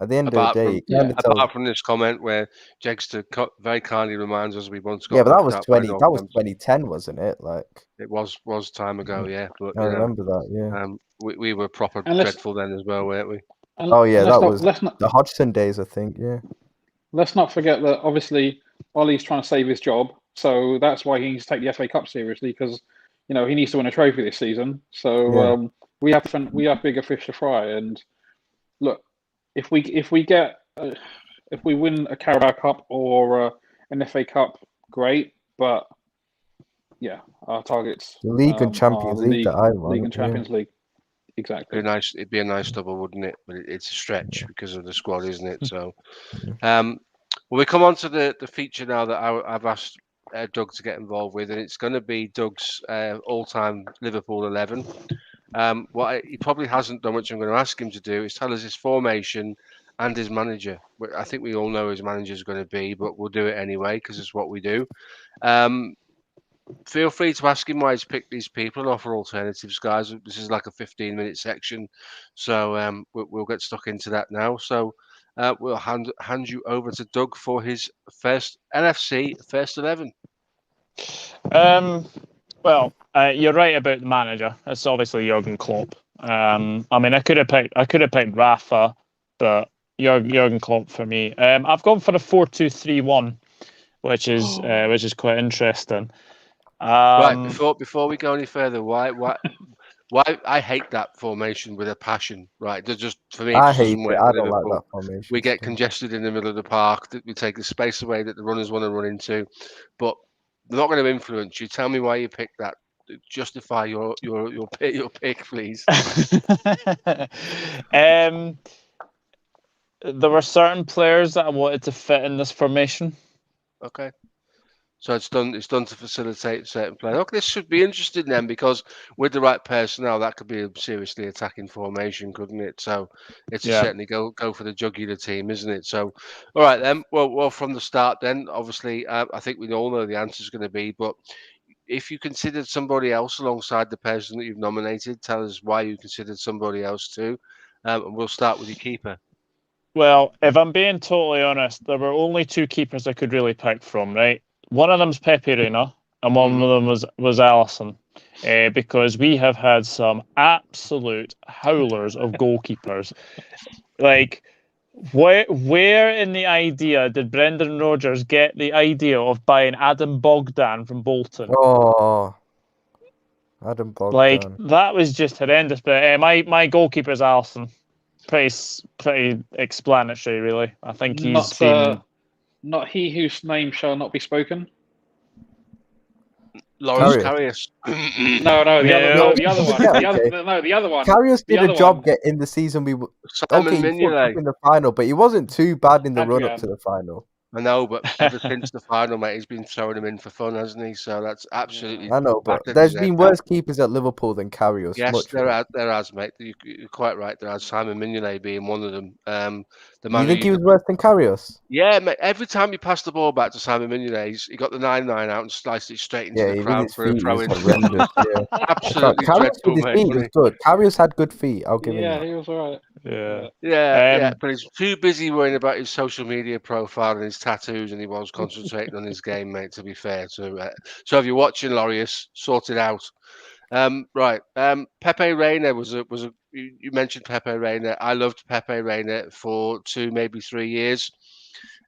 at the end of the day, apart from this comment where Jegster very kindly reminds us we once got. Yeah, but that was 2010, wasn't it? It was time ago. Yeah, but I remember that. Yeah, we were proper dreadful then as well, weren't we? Oh yeah, let's that not, was let's not the Hodgson days, I think. Yeah. let's not forget that obviously Ollie's trying to save his job, so that's why he needs to take the FA Cup seriously because he needs to win a trophy this season. So Yeah. we have bigger fish to fry. And look, if we get if we win a Carabao Cup or an FA Cup, great. But yeah, our targets The League and are Champions the League that I League and want. Yeah. Champions League. Exactly. It'd be a nice double, wouldn't it? But it's a stretch because of the squad, isn't it? So, Yeah. well, we come on to the feature now that I've asked Doug to get involved with, and it's going to be Doug's all-time Liverpool 11. He probably hasn't done, which I'm going to ask him to do, is tell us his formation and his manager. I think we all know his manager is going to be, but we'll do it anyway because it's what we do. Feel free to ask him why he's picked these people and offer alternatives, guys. This is like a 15-minute section, so we'll get stuck into that now. So we'll hand you over to Doug for his first NFC first 11. Well, you're right about the manager. It's obviously Jurgen Klopp. I mean, I could have picked Rafa, but Jurgen Klopp for me. I've gone for a 4-2-3-1, which is quite interesting. Right, before we go any further, why I hate that formation with a passion. Right, just for me, it I just hate doesn't it. work I for don't like Liverpool. that formation. We get still. congested in the middle of the park. That we take the space away that the runners want to run into, but they're not going to influence you. Tell me why you picked that. Justify your pick, please. There were certain players that I wanted to fit in this formation. Okay. So it's done to facilitate certain players. Okay, this should be interesting then, because with the right personnel, that could be a seriously attacking formation, couldn't it? So it's certainly go for the jugular team, isn't it? So, all right then. Well, from the start then, obviously, I think we all know the answer is going to be. But if you considered somebody else alongside the person that you've nominated, tell us why you considered somebody else too, and we'll start with your keeper. Well, if I'm being totally honest, there were only two keepers I could really pick from, right? One of them's Pepe Reina, and one of them was Alisson, because we have had some absolute howlers of goalkeepers. Like, where in the idea did Brendan Rodgers get the idea of buying Adam Bogdan from Bolton? Oh, Adam Bogdan. Like, that was just horrendous. But my goalkeeper is Alisson. Pretty explanatory, really. I think he's not he whose name shall not be spoken. Lawrence Karius. No, the other one. The other one. Karius did a job in the season we. Simon Mignolet in the final, but he wasn't too bad in the run up to the final. I know, but ever since the final, mate, he's been throwing him in for fun, hasn't he? So that's absolutely. I know, but there's been worse keepers at Liverpool than Karius. Yes, there has, mate. You're quite right. There has, Simon Mignolet being one of them. You think he was worse than Karius? Yeah, mate. Every time you pass the ball back to Simon Mignolet, he got the 9-9 out and sliced it straight into the crowd for a throw-in. Absolutely dreadful, mate. He was good. Karius had good feet. I'll give him that. Yeah, he was alright. Yeah, but he's too busy worrying about his social media profile and his tattoos, and he was concentrating on his game, mate. To be fair, so if you're watching, Laureus, sort it out. Right, Pepe Reina was a. You mentioned Pepe Reina. I loved Pepe Reina for 2, maybe 3 years.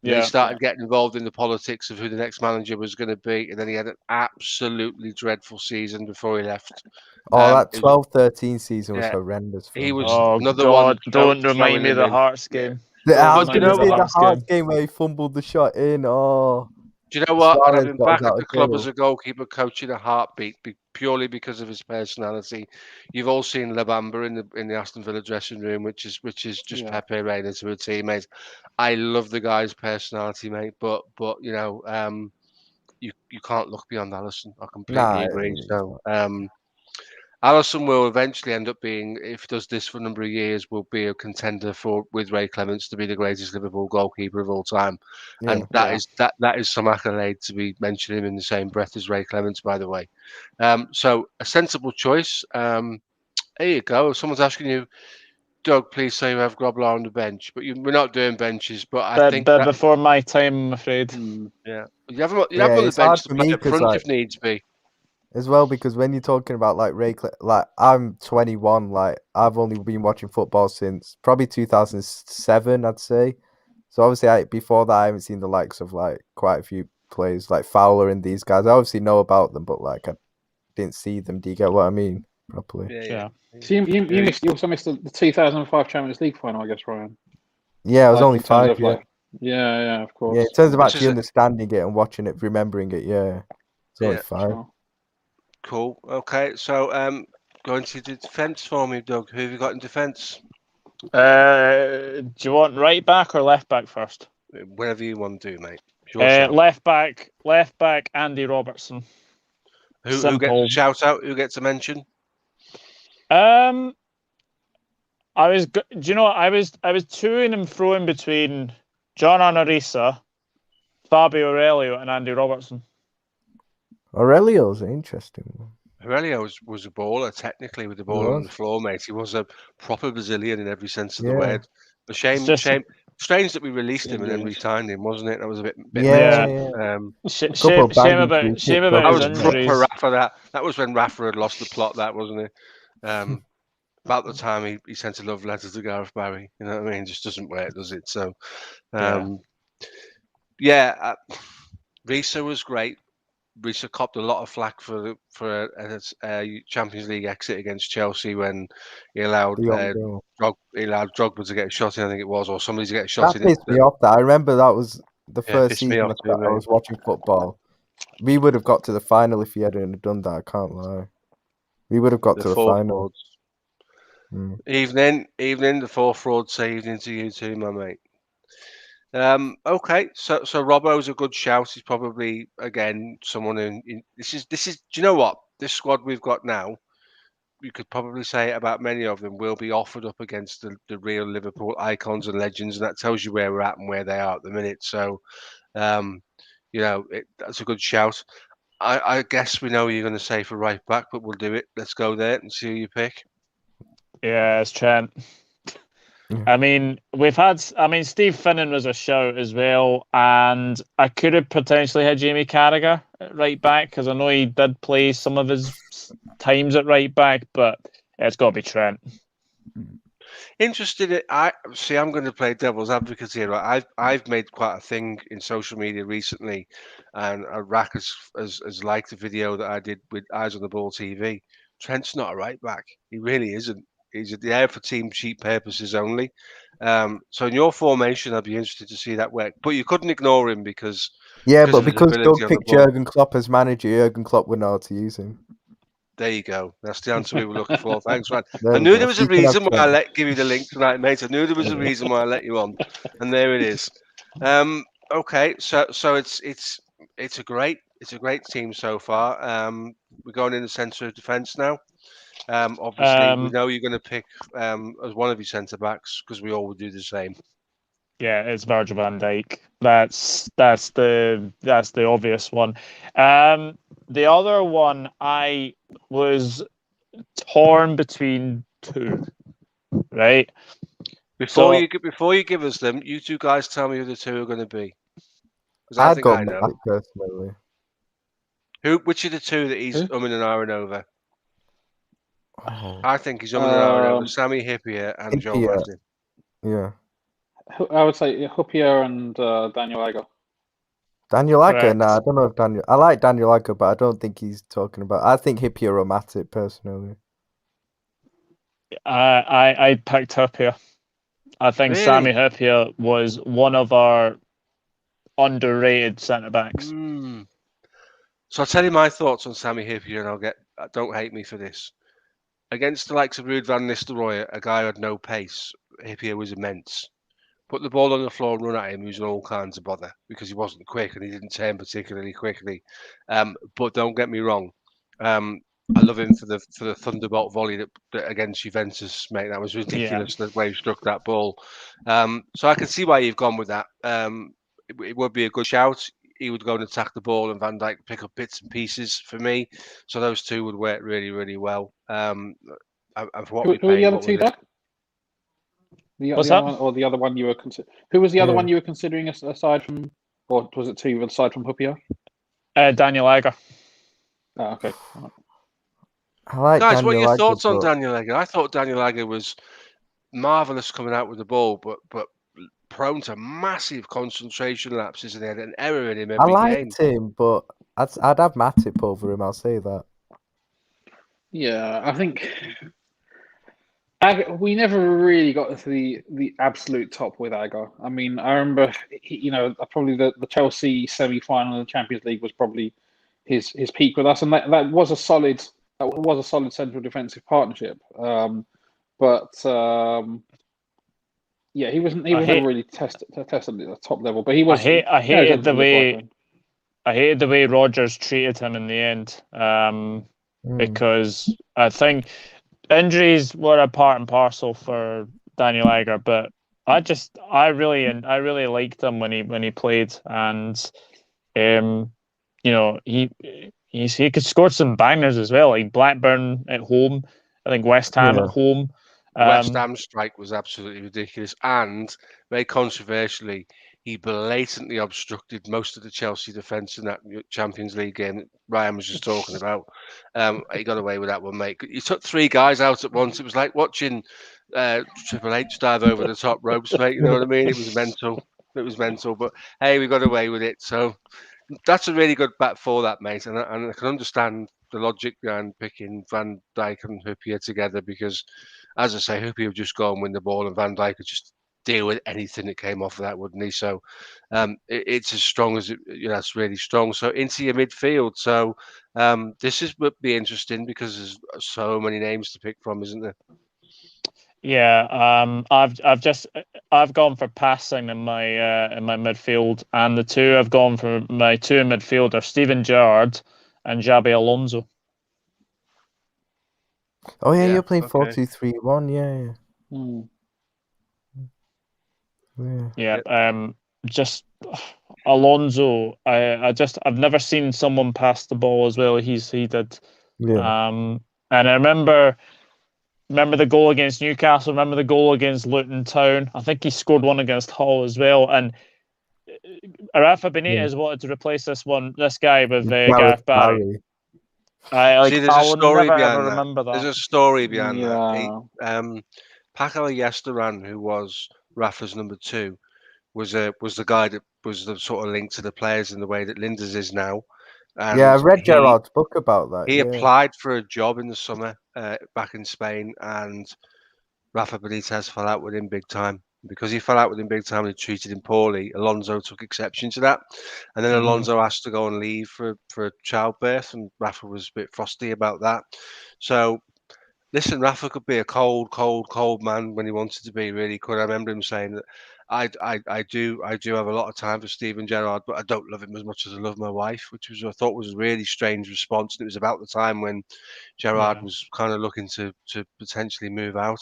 He started getting involved in the politics of who the next manager was going to be, and then he had an absolutely dreadful season before he left. That 12-13 season was horrendous. He was another one. Don't remind me of the Hearts game. I was going to say the Hearts game where he fumbled the shot in. Oh, do you know what? And I've been back at the club as a goalkeeper, coaching a heartbeat purely because of his personality. You've all seen La Bamba in the Aston Villa dressing room, which is just Pepe Reina to a teammate. I love the guy's personality, mate. But you know, you can't look beyond Alisson. I completely agree. So Alisson will eventually end up being, if he does this for a number of years, will be a contender with Ray Clements to be the greatest Liverpool goalkeeper of all time. And that is some accolade to be mentioning him in the same breath as Ray Clements, by the way. So a sensible choice. There you go. Someone's asking you, Doug, please say you have Grobler on the bench, but we're not doing benches. But I think before my time, I'm afraid. Yeah, you have him on the bench to play up front if needs be. as well, because when you're talking about like like I'm 21, like I've only been watching football since probably 2007, I'd say. So obviously, before that, I haven't seen the likes of like quite a few players like Fowler and these guys. I obviously know about them, but like I didn't see them. Do you get what I mean? Properly. Yeah. So you also missed the 2005 Champions League final, I guess, Ryan. Yeah, I was Like, only in terms 5. of, Yeah, like, yeah, of course. yeah. In terms of This actually is a- understanding it and watching it, remembering it, yeah, it's only Yeah. 5. Sure. Cool. Okay. So going to the defence for me, Doug. Who have you got in defence? Do you want right back or left back first? Whatever you want to do, mate. It's your shout. Left back, Andy Robertson. Who gets Simple. a shout out? Who gets a mention? Do you know what? I was toing and froing between John Anarisa, Fabio Aurelio, and Andy Robertson. Aurelio's an interesting one. Aurelio was a baller, technically, with the ball on the floor, mate. He was a proper Brazilian in every sense of the Yeah. word. A shame. Strange that we released him and then re-signed him, wasn't it? That was a bit Yeah, mental. Shame about his That was injuries. proper Rafa. That was when Rafa had lost the plot. That wasn't it? About the time he sent a love letter to Gareth Barry. You know what I mean? It just doesn't work, does it? So, Risa was great. Risa copped a lot of flack for a Champions League exit against Chelsea when he allowed Drogba to get a shot in, I think it was, or somebody to get a shot That in. pissed me off. That I remember that was the first pissed me season off too, I was watching football. We would have got to the final if he hadn't done that. I can't lie. We would have got to the final. Evening, the 4 frauds say evening to you too, my mate. Okay, so Robbo's a good shout. He's probably again someone in this is. Do you know what, this squad we've got now? You could probably say it about many of them will be offered up against the real Liverpool icons and legends, and that tells you where we're at and where they are at the minute. So, that's a good shout. I guess we know what you're going to say for right back, but we'll do it. Let's go there and see who you pick. Yeah, it's Trent. I mean, Steve Finnan was a shout as well, and I could have potentially had Jamie Carragher at right back because I know he did play some of his times at right back, but it's got to be Trent. Interested. I'm going to play devil's advocate here. Right? I've made quite a thing in social media recently, and Rack has liked the video that I did with Eyes on the Ball TV. Trent's not a right back. He really isn't. He's there for team sheet purposes only. So in your formation, I'd be interested to see that work. But you couldn't ignore him because Doug picked Jurgen Klopp as manager, Jurgen Klopp would know how to use him. There you go. That's the answer we were looking for. Thanks, man. I knew there was a reason why I give you the link tonight, mate. I knew there was a reason why I let you on, and there it is. Okay, so it's a great team so far. We're going in the centre of defence now. Obviously, we know you're going to pick as one of your centre backs because we all would do the same. Yeah, it's Virgil van Dijk. That's the obvious one. The other one I was torn between 2. Right. Before you give us them, you two guys tell me who the 2 are going to be. I'd go Matt personally. Which are the 2 that he's umming and ahhing over? Oh. I think he's umming and ahhing over Sami Hyypiä and Joe Martin. Yeah. I would say Hyypiä and Daniel Agger. Daniel Agger? Nah, I don't know if Daniel. I like Daniel Agger, but I don't think he's talking about. I think Hyypiä or Matip personally. I picked Hyypiä. I think really? Sami Hyypiä was one of our underrated centre backs. So I'll tell you my thoughts on Sami Hyypiä, and don't hate me for this. Against the likes of Ruud van Nistelrooy, a guy who had no pace, Hyypiä was immense. Put the ball on the floor and run at him, he was in all kinds of bother because he wasn't quick and he didn't turn particularly quickly. But don't get me wrong, I love him for the thunderbolt volley that against Juventus, mate. That was ridiculous the way he struck that ball. So I can see why you've gone with that. It would be a good shout. He would go and attack the ball, and Van Dijk pick up bits and pieces for me. So those 2 would work really, really well. And for what Who are the other 2, Doug? What's that? The other one you were considering? Who was the other one you were considering aside from, or was it 2 aside from Hyypiä? Daniel Agger. Oh, okay. I like Guys, what are Daniel your Agger, thoughts on but Daniel Agger? I thought Daniel Agger was marvellous coming out with the ball, but prone to massive concentration lapses, and he had an error in him I every game. liked him, but I'd have Matip over him. I'll say that. Yeah, I think we never really got to the absolute top with Agger. I mean, I remember, probably the Chelsea semi-final in the Champions League was probably his peak with us, and that was a solid central defensive partnership. Yeah, he was never really tested at the top level, but he was. I hated the way one. I hated the way Rodgers treated him in the end. Because I think injuries were a part and parcel for Daniel Agger, but I really liked him when he played, and he could score some bangers as well, like Blackburn at home, I think West Ham at home. West Ham strike was absolutely ridiculous, and very controversially, he blatantly obstructed most of the Chelsea defence in that Champions League game that Ryan was just talking about. He got away with that one, mate. He took 3 guys out at once. It was like watching Triple H dive over the top ropes, mate. You know what I mean? It was mental. It was mental, but hey, we got away with it. So that's a really good back for that, mate. And I can understand the logic behind picking Van Dijk and Hyypiä together because, as I say, Hyypiä would just go and win the ball, and Van Dijk could just deal with anything that came off of that, wouldn't he? So it's as strong as it's really strong. So into your midfield. So this would be interesting because there's so many names to pick from, isn't there? Yeah, I've gone for passing in my midfield, and the two I've gone for my two in midfield are Steven Gerrard and Xabi Alonso. Oh yeah, you're playing 4-2-3-1. Yeah. Just Alonso. I've never seen someone pass the ball as well as he did. Yeah. And I remember the goal against Newcastle. Remember the goal against Luton Town. I think he scored one against Hull as well. And Rafa Benitez wanted to replace this guy with Gareth Barry. See, there's a story behind that. Remember that. There's a story behind that. Paco Ayestaran, who was Rafa's number 2, was the guy that was the sort of link to the players in the way that Linda's is now. And I read Gerard's book about that. He applied for a job in the summer back in Spain, and Rafa Benitez fell out with him big time. Because he fell out with him big time and he treated him poorly, Alonso took exception to that. And then Alonso asked to go and leave for childbirth, and Rafa was a bit frosty about that. So, listen, Rafa could be a cold man when he wanted to be, really could. I remember him saying that I do have a lot of time for Steven Gerrard, but I don't love him as much as I love my wife, which I thought was a really strange response. And it was about the time when Gerrard was kind of looking to potentially move out.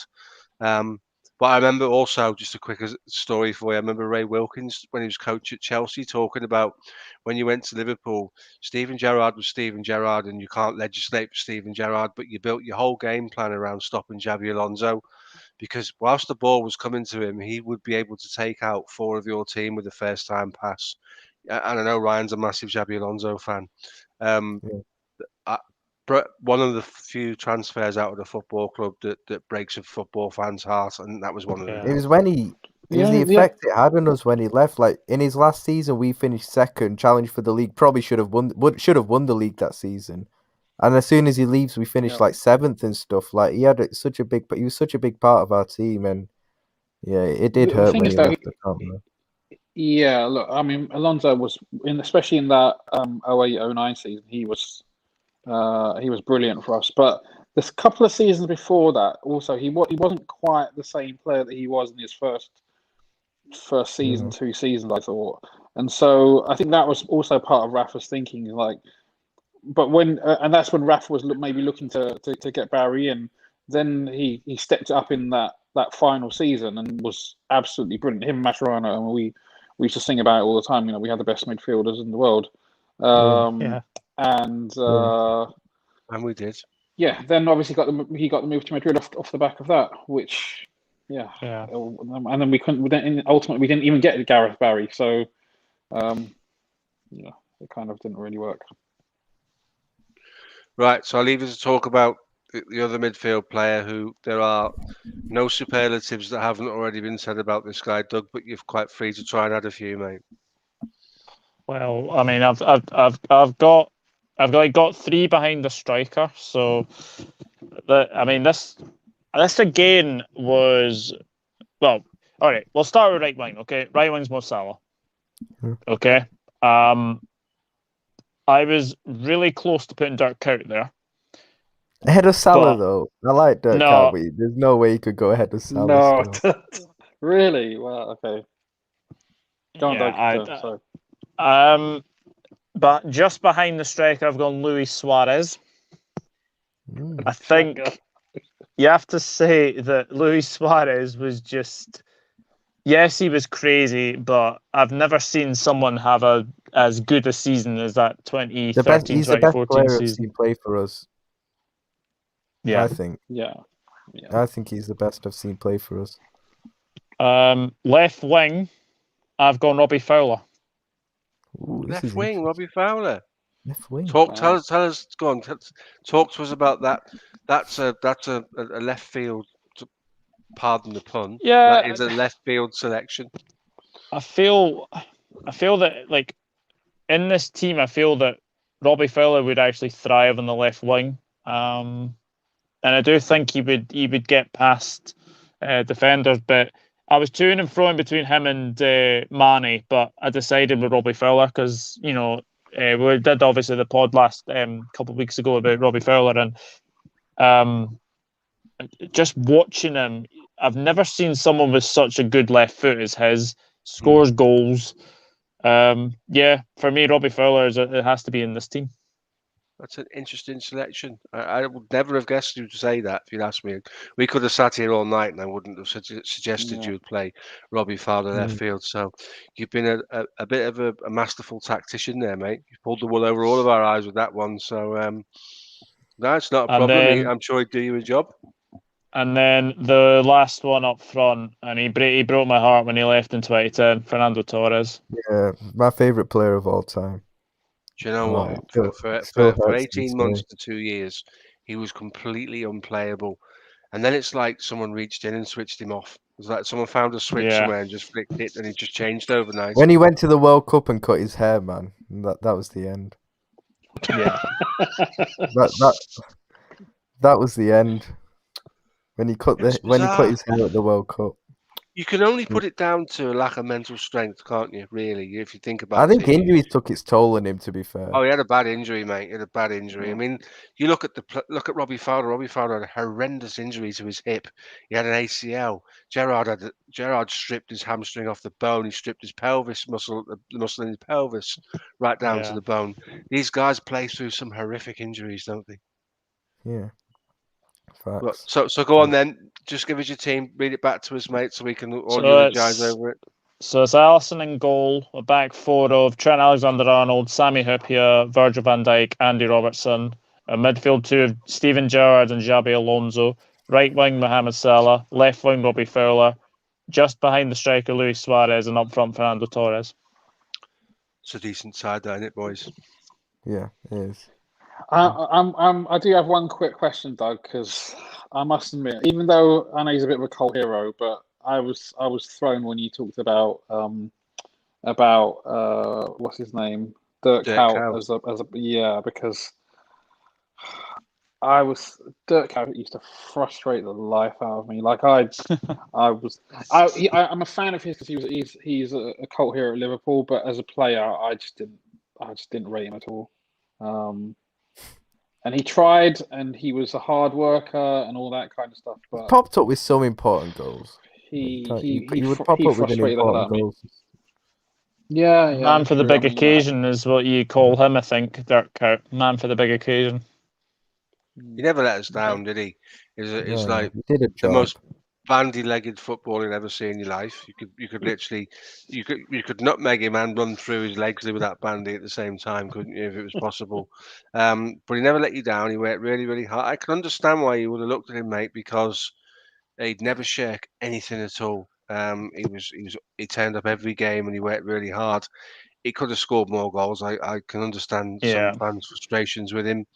But I remember also, just a quick story for you, I remember Ray Wilkins, when he was coach at Chelsea, talking about when you went to Liverpool, Steven Gerrard was Steven Gerrard, and you can't legislate for Steven Gerrard, but you built your whole game plan around stopping Xabi Alonso, because whilst the ball was coming to him, he would be able to take out 4 of your team with a first-time pass. And I know Ryan's a massive Xabi Alonso fan. One of the few transfers out of the football club that breaks a football fan's heart, and that was one of them. It was when it was the effect it had on us when he left. Like in his last season, we finished second, challenged for the league. Probably should have won the league that season. And as soon as he leaves, we finished like 7th and stuff. Like he was such a big part of our team, and it did hurt when he left the camp. Yeah, look, I mean, Alonso was especially in that 08-09 season. He was brilliant for us. But there's a couple of seasons before that, also he wasn't quite the same player that he was in his first season, 2 seasons, I thought. And so I think that was also part of Rafa's thinking, like. But when and that's when Rafa was maybe looking to get Barry in. Then he stepped up in that final season and was absolutely brilliant. Him and Mascherano, and we used to sing about it all the time. We had the best midfielders in the world. And we did. Yeah, then obviously he got the move to Madrid off the back of that, which and then we couldn't. Ultimately, we didn't even get Gareth Barry, so it kind of didn't really work. Right, so I'll leave you to talk about the other midfield player who there are no superlatives that haven't already been said about this guy, Doug, but you're quite free to try and add a few, mate. Well, I mean, I've got three behind the striker. So this again was, well. All right, we'll start with right wing. Okay, right wing's Mo Salah. Hmm. Okay, I was really close to putting Dirk Kuyt there. Ahead of Salah, But- though. I like Dirk No. Kuyt, but there's no way he could go ahead of Salah. No, Still. really? Well, okay. Go on, Doug. Sorry. But just behind the striker, I've gone Luis Suarez. Mm. I think you have to say that Luis Suarez was just, yes, he was crazy, but I've never seen someone have as good a season as that 2013, He's the best 2014 player I've season. seen play for us. Yeah. I think. Yeah. I think he's the best I've seen play for us. Left wing, I've gone Robbie Fowler. Ooh, this Left is wing, Robbie Fowler. left wing. Tell us. Go on. Talk to us about that. That's a left field. Pardon the pun. Yeah, That is a left field selection. I feel that, like, in this team, I feel that Robbie Fowler would actually thrive on the left wing, and I do think he would get past defenders. But I was to and fro between him and Mane, but I decided with Robbie Fowler because we did obviously the pod last couple of weeks ago about Robbie Fowler, and just watching him, I've never seen someone with such a good left foot as his. Scores goals. Yeah, for me, Robbie Fowler it has to be in this team. That's an interesting selection. I would never have guessed you to say that if you'd asked me. We could have sat here all night and I wouldn't have suggested you would play Robbie Fowler left field. So you've been a bit of a masterful tactician there, mate. You pulled the wool over all of our eyes with that one. So no, it's not a And problem. then- I'm sure he'd do you a job. And then the last one up front, and he broke my heart when he left in 2010, Fernando Torres. Yeah, my favorite player of all time. Do you know Oh, what? it still For hurts to 18 months say. to 2 years, he was completely unplayable. And then it's like someone reached in and switched him off. It's like someone found a switch Yeah. somewhere and just flicked it, and he just changed overnight. When he went to the World Cup and cut his hair, man, that was the end. Yeah. That was the end. When he cut It's when he cut bizarre. his hair at the World Cup. You can only put it down to a lack of mental strength, can't you? Really, if you think about I think it. injuries took its toll on him. To be fair. Oh, he had a bad injury, mate. He had a bad injury. I mean, you look at Robbie Fowler. Robbie Fowler had a horrendous injury to his hip. He had an ACL. Gerrard stripped his hamstring off the bone. He stripped his pelvis muscle, the muscle in his pelvis, right down to Yeah. the bone. These guys play through some horrific injuries, don't they? Yeah. Well, Facts. so go on then. Just give us your team. Read it back to us, mate, so we can all So eulogize it's- over it. So it's Alisson in goal, a back four of Trent Alexander-Arnold, Sami Hyypiä, Virgil van Dijk, Andy Robertson. A midfield two of Steven Gerrard and Xabi Alonso. Right wing Mohamed Salah. Left wing Robbie Fowler. Just behind the striker Luis Suarez, and up front Fernando Torres. It's a decent side, isn't it, boys? Yeah, it is. I do have one quick question, Doug, because I must admit, even though I know he's a bit of a cult hero, but I was thrown when you talked about what's his name, Dirk Dirk Kuyt Kuyt. because Dirk Kuyt used to frustrate the life out of me. Like I'm a fan of his because he's a cult hero at Liverpool, but as a player, I just didn't rate him at all. And he tried, and he was a hard worker and all that kind of stuff. But Popped up with some important goals. he would pop up with an frustrated the hell out important of me. goals. Yeah, Man for the true. big occasion is what you call him, I think, Dirk Kuyt. Man for the big occasion. He never let us down, did he? It's No, like he did a the job. most bandy-legged football you'll ever see in your life. You could literally, you could nutmeg him and run through his legs with that bandy at the same time, couldn't you, if it was possible? But he never let you down. He worked really, really hard. I can understand why you would have looked at him, mate, because he'd never shirk anything at all. He turned up every game and he worked really hard. He could have scored more goals. I can understand Yeah. some fans' frustrations with him.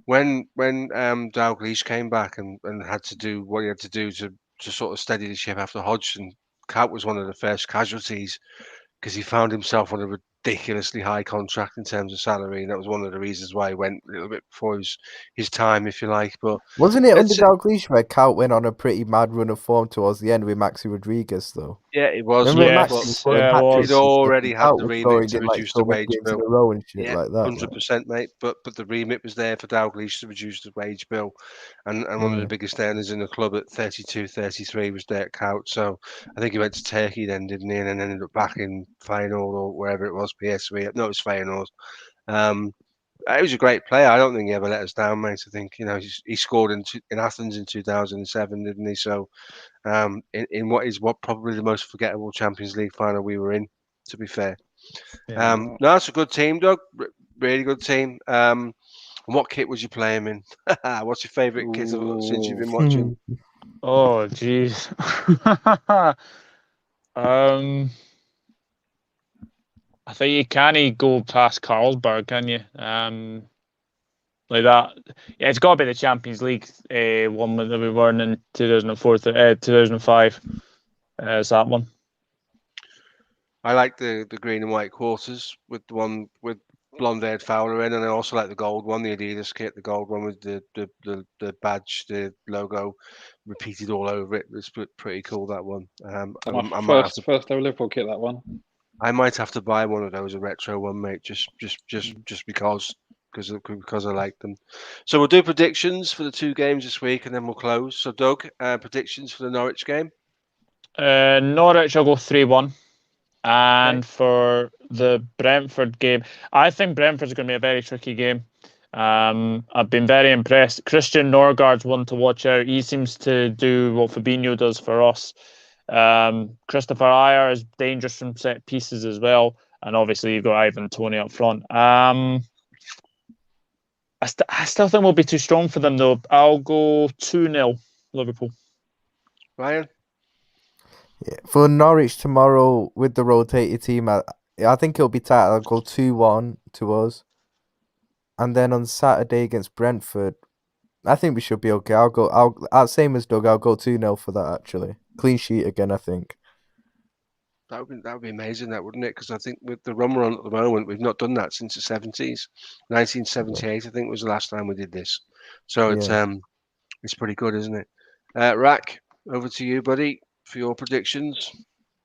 When Dalglish came back and had to do what he had to do to sort of steady the ship after Hodgson, Cout was one of the first casualties because he found himself on a ridiculously high contract in terms of salary, and that was one of the reasons why he went a little bit before his time, if you like. But Wasn't it under it's Dalglish where Cout went on a pretty mad run of form towards the end with Maxi Rodriguez, though? yeah, it was. Remember when But Maxi was Yes, scoring yeah, it hat he'd tricks was. and stuff, already and had Cout the was remit scoring to in like reduce the so many wage games in bill. a row and shit Yeah, like that. 100%, mate. But the remit was there for Dalglish to reduce the wage bill, and one of the Yeah. biggest earners in the club at 32, 33 was Dirk Kuyt. So I think he went to Turkey then, didn't he? And then ended up back in Feyenoord or wherever it was, PSV. No, it was Feyenoord. He was a great player. I don't think he ever let us down, mate. I think he scored in Athens in 2007, didn't he? So in what probably the most forgettable Champions League final we were in. To be fair, Yeah. no, it's a good team, Doug. Really good team. What kit was you playing in? What's your favourite kit since you've been watching? Oh, jeez. I think you can't go past Carlsberg, can you? Like that. Yeah, it's got to be the Champions League one that we won in 2004, 2005. Is that one? I like the green and white quarters with the one with blonde-haired Fowler in, and I also like the gold one, the Adidas kit, the gold one with the badge, the logo repeated all over it. It's pretty cool, that one. My I might have to first ever Liverpool kit, that one. I might have to buy one of those, a retro one, mate, just because I like them. So we'll do predictions for the two games this week, and then we'll close. So Doug, predictions for the Norwich game. Norwich, I'll go 3-1. And Okay. for the Brentford game, I think Brentford's going to be a very tricky game. I've been very impressed. Christian Norgard's one to watch out. He seems to do what Fabinho does for us. Christopher Ayer is dangerous from set pieces as well. And obviously, you've got Ivan Toney up front. I still think we'll be too strong for them, though. I'll go 2-0 Liverpool. Ryan? Yeah. For Norwich tomorrow with the rotated team, I think it'll be tight. I'll go 2-1 to us. And then on Saturday against Brentford, I think we should be okay. I'll same as Doug, I'll go 2-0 for that actually. Clean sheet again, I think. That would be amazing, that wouldn't it? Because I think with the run we're on at the moment, we've not done that since the 70s. 1978, I think, was the last time we did this. So Yeah. it's pretty good, isn't it? Rack, over to you, buddy, for your predictions.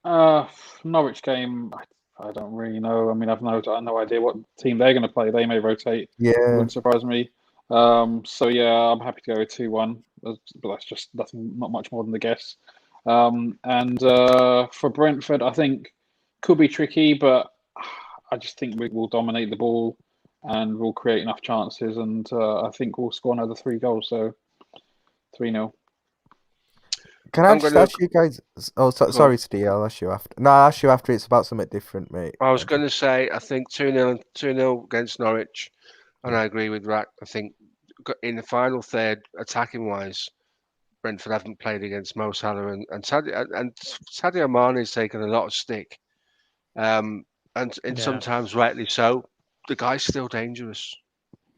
Norwich game, I don't really know. I mean, I've no idea what team they're going to play. They may rotate. It Yeah. wouldn't surprise me. So yeah, I'm happy to go with 2-1. But that's just nothing, not much more than the guess. And for Brentford, I think could be tricky, but I just think we will dominate the ball and we'll create enough chances, and I think we'll score another 3 goals. So 3-0. Can I I'm just gonna ask you guys? Oh, go on. sorry, Steve. I'll ask you after. No, I'll ask you after. It's about something different, mate. I was going to say, I think 2-0 against Norwich, and I agree with Rack. I think in the final third, attacking wise, Brentford haven't played against Mo Salah and Sadio Mane has taken a lot of stick, and Yeah. sometimes rightly so. The guy's still dangerous.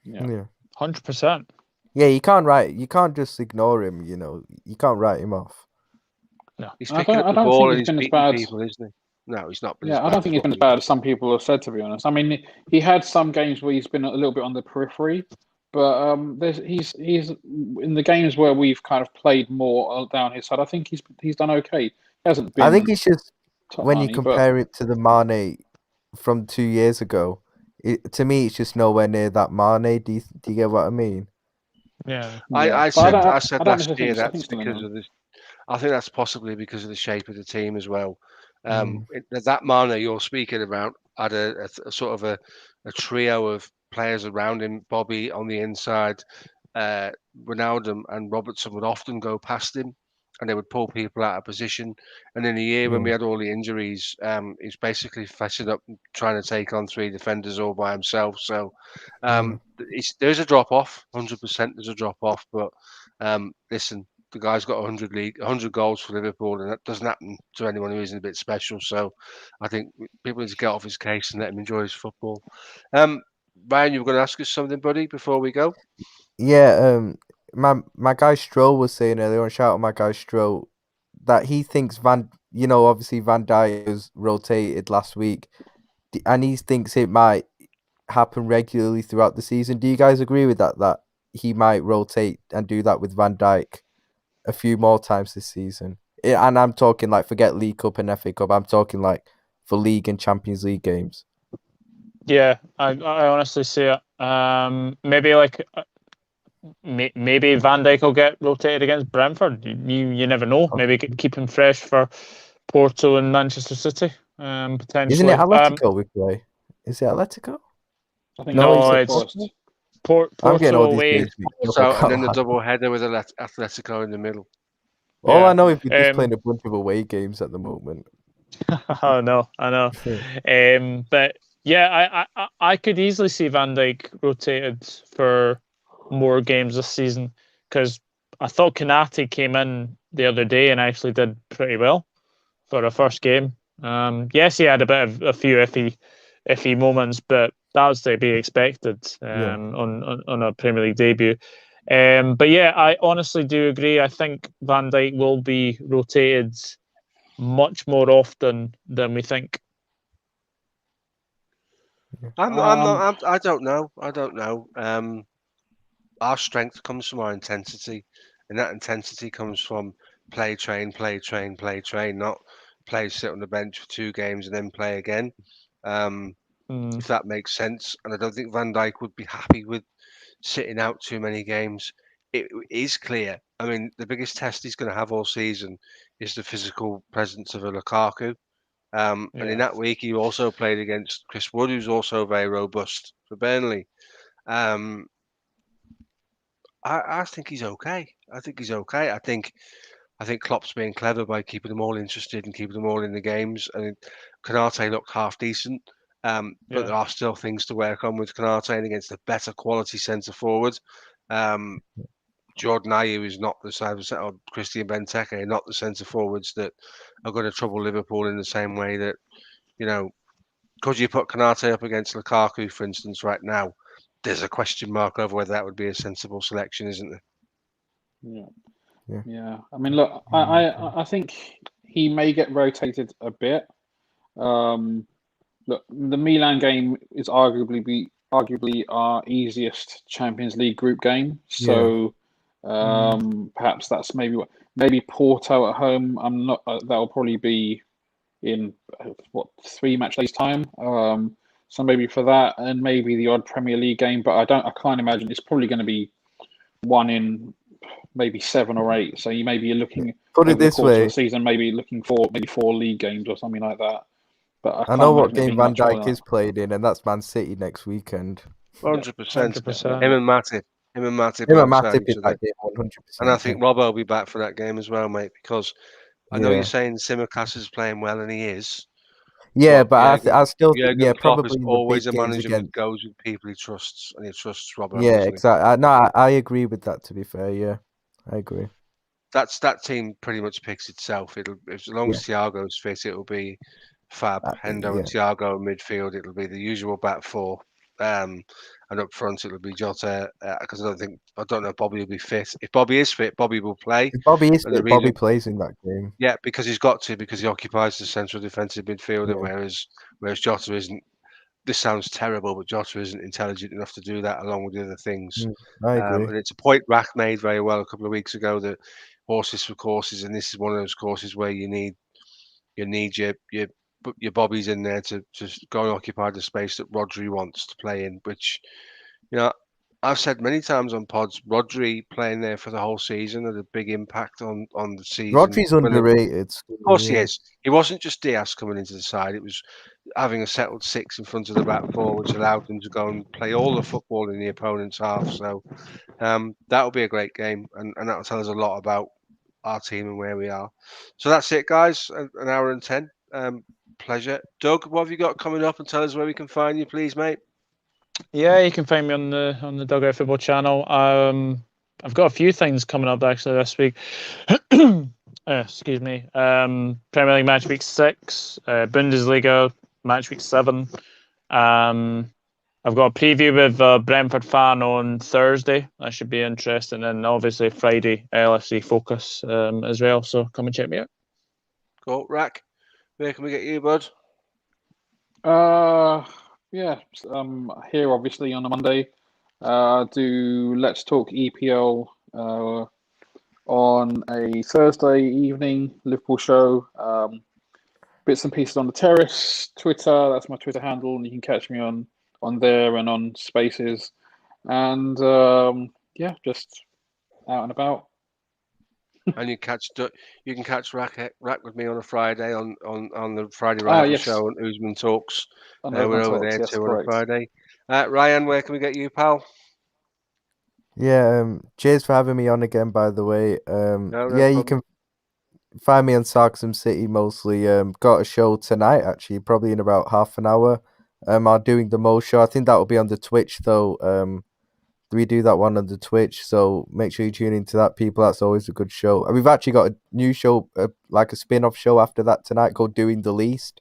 Yeah. 100%. Yeah, you can't just ignore him. You can't write him off. No. He's I picking up the don't ball think and he's he's been as beating bad. people, isn't he? No, he's not been Yeah, as I bad don't as think he's what been as we. bad as some people have said, to be honest. I mean, he had some games where he's been a little bit on the periphery, but he's in the games where we've kind of played more down his side. I think he's done okay. He hasn't I think been it's just top when you money, but compare it to the Mane from 2 years ago, to me it's just nowhere near that Mane. Do you get what I mean? Yeah. yeah. I But said I don't last necessarily year think so. I that's think still in because him. of this. I think that's possibly because of the shape of the team as well. Mm. That Mane you're speaking about had a sort of a trio of players around him. Bobby on the inside, Ronaldo and Robertson would often go past him, and they would pull people out of position. And in a year when we Yeah. had all the injuries, he's basically fessing up, trying to take on 3 defenders all by himself. So Yeah. there's a drop off, 100%. There's a drop off, but listen, the guy's got 100 goals for Liverpool, and that doesn't happen to anyone who isn't a bit special. So I think people need to get off his case and let him enjoy his football. Ryan, you were going to ask us something, buddy, before we go? Yeah, my guy Stroll was saying earlier on, shout out my guy Stroll, that he thinks obviously Van Dijk was rotated last week, and he thinks it might happen regularly throughout the season. Do you guys agree with that? That he might rotate and do that with Van Dijk a few more times this season? And I'm talking like, forget League Cup and FA Cup. I'm talking like for League and Champions League games. Yeah, I honestly see it. Maybe like maybe Van Dijk will get rotated against Brentford. You never know. Maybe keep him fresh for Porto and Manchester City. Potentially. Isn't it Atletico we play? Is it Atletico? I think No, it's it's Forest. I'm getting Porto all these away. games mixed up. So, I and then the can't lie. double header with Atletico in the middle. All Yeah. I know is we're just playing a bunch of away games at the moment. I know. But yeah, I could easily see Van Dijk rotated for more games this season, because I thought Konate came in the other day and actually did pretty well for a first game. Yes, he had a few iffy moments, but that was to be expected on a Premier League debut. But yeah, I honestly do agree. I think Van Dijk will be rotated much more often than we think. I don't know. I don't know. Our strength comes from our intensity, and that intensity comes from play, train, play, train, play, train, not play, sit on the bench for 2 games and then play again. If that makes sense. And I don't think Van Dijk would be happy with sitting out too many games. It is clear. I mean, the biggest test he's going to have all season is the physical presence of a Lukaku. And in that week, he also played against Chris Wood, who's also very robust for Burnley. I think he's okay. I think he's okay. I think Klopp's being clever by keeping them all interested and keeping them all in the games. And Konate looked half decent, but there are still things to work on with Konate and against a better quality centre forward. Jordan Ayew is not the side of, or Christian Benteke are not the centre forwards that are going to trouble Liverpool in the same way that, could you put Konate up against Lukaku, for instance, right now? There's a question mark over whether that would be a sensible selection, isn't there? Yeah. I mean, look, I think he may get rotated a bit. Look, the Milan game is arguably our easiest Champions League group game. So perhaps that's maybe Porto at home. I'm not. That will probably be in 3 match days time. So maybe for that, and maybe the odd Premier League game. But I can't imagine it's probably going to be one in maybe 7 or 8. So you're looking Put it over the this course of way. the season, maybe looking for maybe 4 league games or something like that. But I know what game Van Dijk is played in, and that's Man City next weekend. 100%. Him and Matip. Him and Matip in that game, 100%. And I think Robbo will be back for that game as well, mate, because I know you're saying Tsimikas is playing well, and he is. Yeah, but I still think, Klopp probably is in always the a big games manager again. that goes with people he trusts, and he trusts Robbo. Yeah, exactly. No, I agree with that. To be fair, yeah, I agree. That team pretty much picks itself. As long as Thiago's fit, it'll be Fab, Hendo, and Thiago in midfield. It'll be the usual back 4. And up front it'll be Jota, because I don't know if Bobby will be fit. If Bobby is fit, Bobby will play. If Bobby is fit, Bobby plays in that game. Yeah, because he's got to, because he occupies the central defensive midfielder, whereas Jota isn't. This sounds terrible, but Jota isn't intelligent enough to do that along with the other things. I agree. And it's a point Rack made very well a couple of weeks ago, that horses for courses, and this is one of those courses where you need your Bobbies in there to go and occupy the space that Rodri wants to play in, which, I've said many times on pods, Rodri playing there for the whole season had a big impact on the season. Rodri's underrated. Of course he is. He wasn't just Diaz coming into the side. It was having a settled 6 in front of the back 4, which allowed them to go and play all the football in the opponent's half. So that'll be a great game, and that'll tell us a lot about our team and where we are. So that's it, guys. An hour and 10. Pleasure. Doug, what have you got coming up, and tell us where we can find you, please, mate? Yeah, you can find me on the Dugout Football channel. I've got a few things coming up actually this week. Excuse me. Premier League match week 6, Bundesliga match week 7. I've I've got a preview with Brentford fan on Thursday. That should be interesting. And obviously Friday, LFC Focus as well. So come and check me out. Cool. Rack, where can we get you, bud? Yeah. Here obviously on a Monday. Do Let's Talk EPL on a Thursday evening, Liverpool show. Bits and pieces on the terrace, Twitter. That's my Twitter handle, and you can catch me on there and on Spaces. And yeah, just out and about. And you can catch Rack with me on a Friday on the Friday Rival Yes. show on Usman Talks. On We're Urban over Talks, there yes, too correct. on a Friday. Ryan, where can we get you, pal? Yeah, cheers for having me on again, by the way. No Yeah, you problem. can find me on Sarksome City mostly. Got a show tonight, actually, probably in about half an hour. I'm doing the Mo show. I think that will be on the Twitch, though. We do that one on the Twitch, so make sure you tune into that, people. That's always a good show. And we've actually got a new show, like a spin-off show after that tonight called Doing the Least.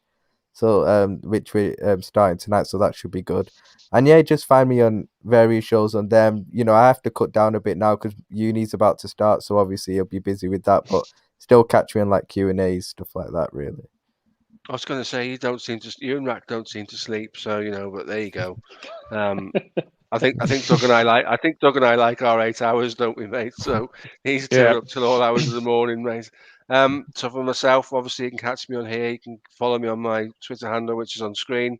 So, which we're starting tonight, so that should be good. And yeah, just find me on various shows on them. You know, I have to cut down a bit now because uni's about to start, so obviously I'll be busy with that. But still catch me on like Q&As, stuff like that. Really. I was going to say you and Rack don't seem to sleep, so but there you go. I think Doug and I like our 8 hours, don't we, mate? So he's turn up till all hours of the morning, mate. So for myself, obviously you can catch me on here. You can follow me on my Twitter handle, which is on screen.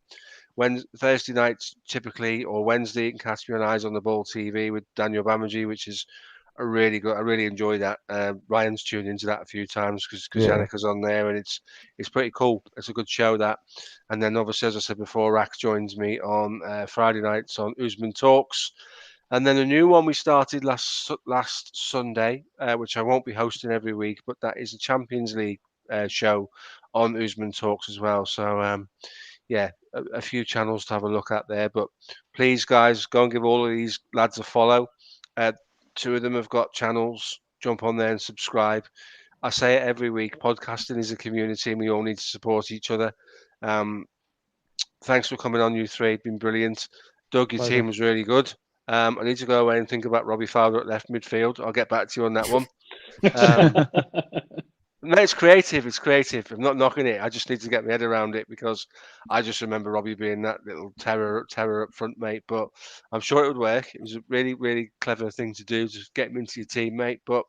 When Thursday nights typically, or Wednesday, you can catch me on Eyes on the Ball TV with Daniel Bamerjee, which is a really good. I really enjoy that. Ryan's tuned into that a few times because Yannika's on there, and it's pretty cool. It's a good show, that. And then obviously, as I said before, Rack joins me on Friday nights on Usman Talks. And then a new one we started last Sunday, which I won't be hosting every week, but that is a Champions League show on Usman Talks as well. So yeah, a few channels to have a look at there. But please, guys, go and give all of these lads a follow. 2 of them have got channels. Jump on there and subscribe. I say it every week. Podcasting is a community, and we all need to support each other. Thanks for coming on, you 3. It's been brilliant. Doug, your team was really good. I need to go away and think about Robbie Fowler at left midfield. I'll get back to you on that one. No, it's creative. It's creative. I'm not knocking it. I just need to get my head around it because I just remember Robbie being that little terror up front, mate. But I'm sure it would work. It was a really, really clever thing to do to get him into your team, mate. But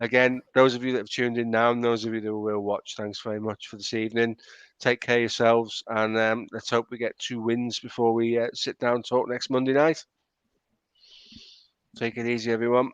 again, those of you that have tuned in now and those of you that will watch, thanks very much for this evening. Take care of yourselves, and let's hope we get 2 wins before we sit down and talk next Monday night. Take it easy, everyone.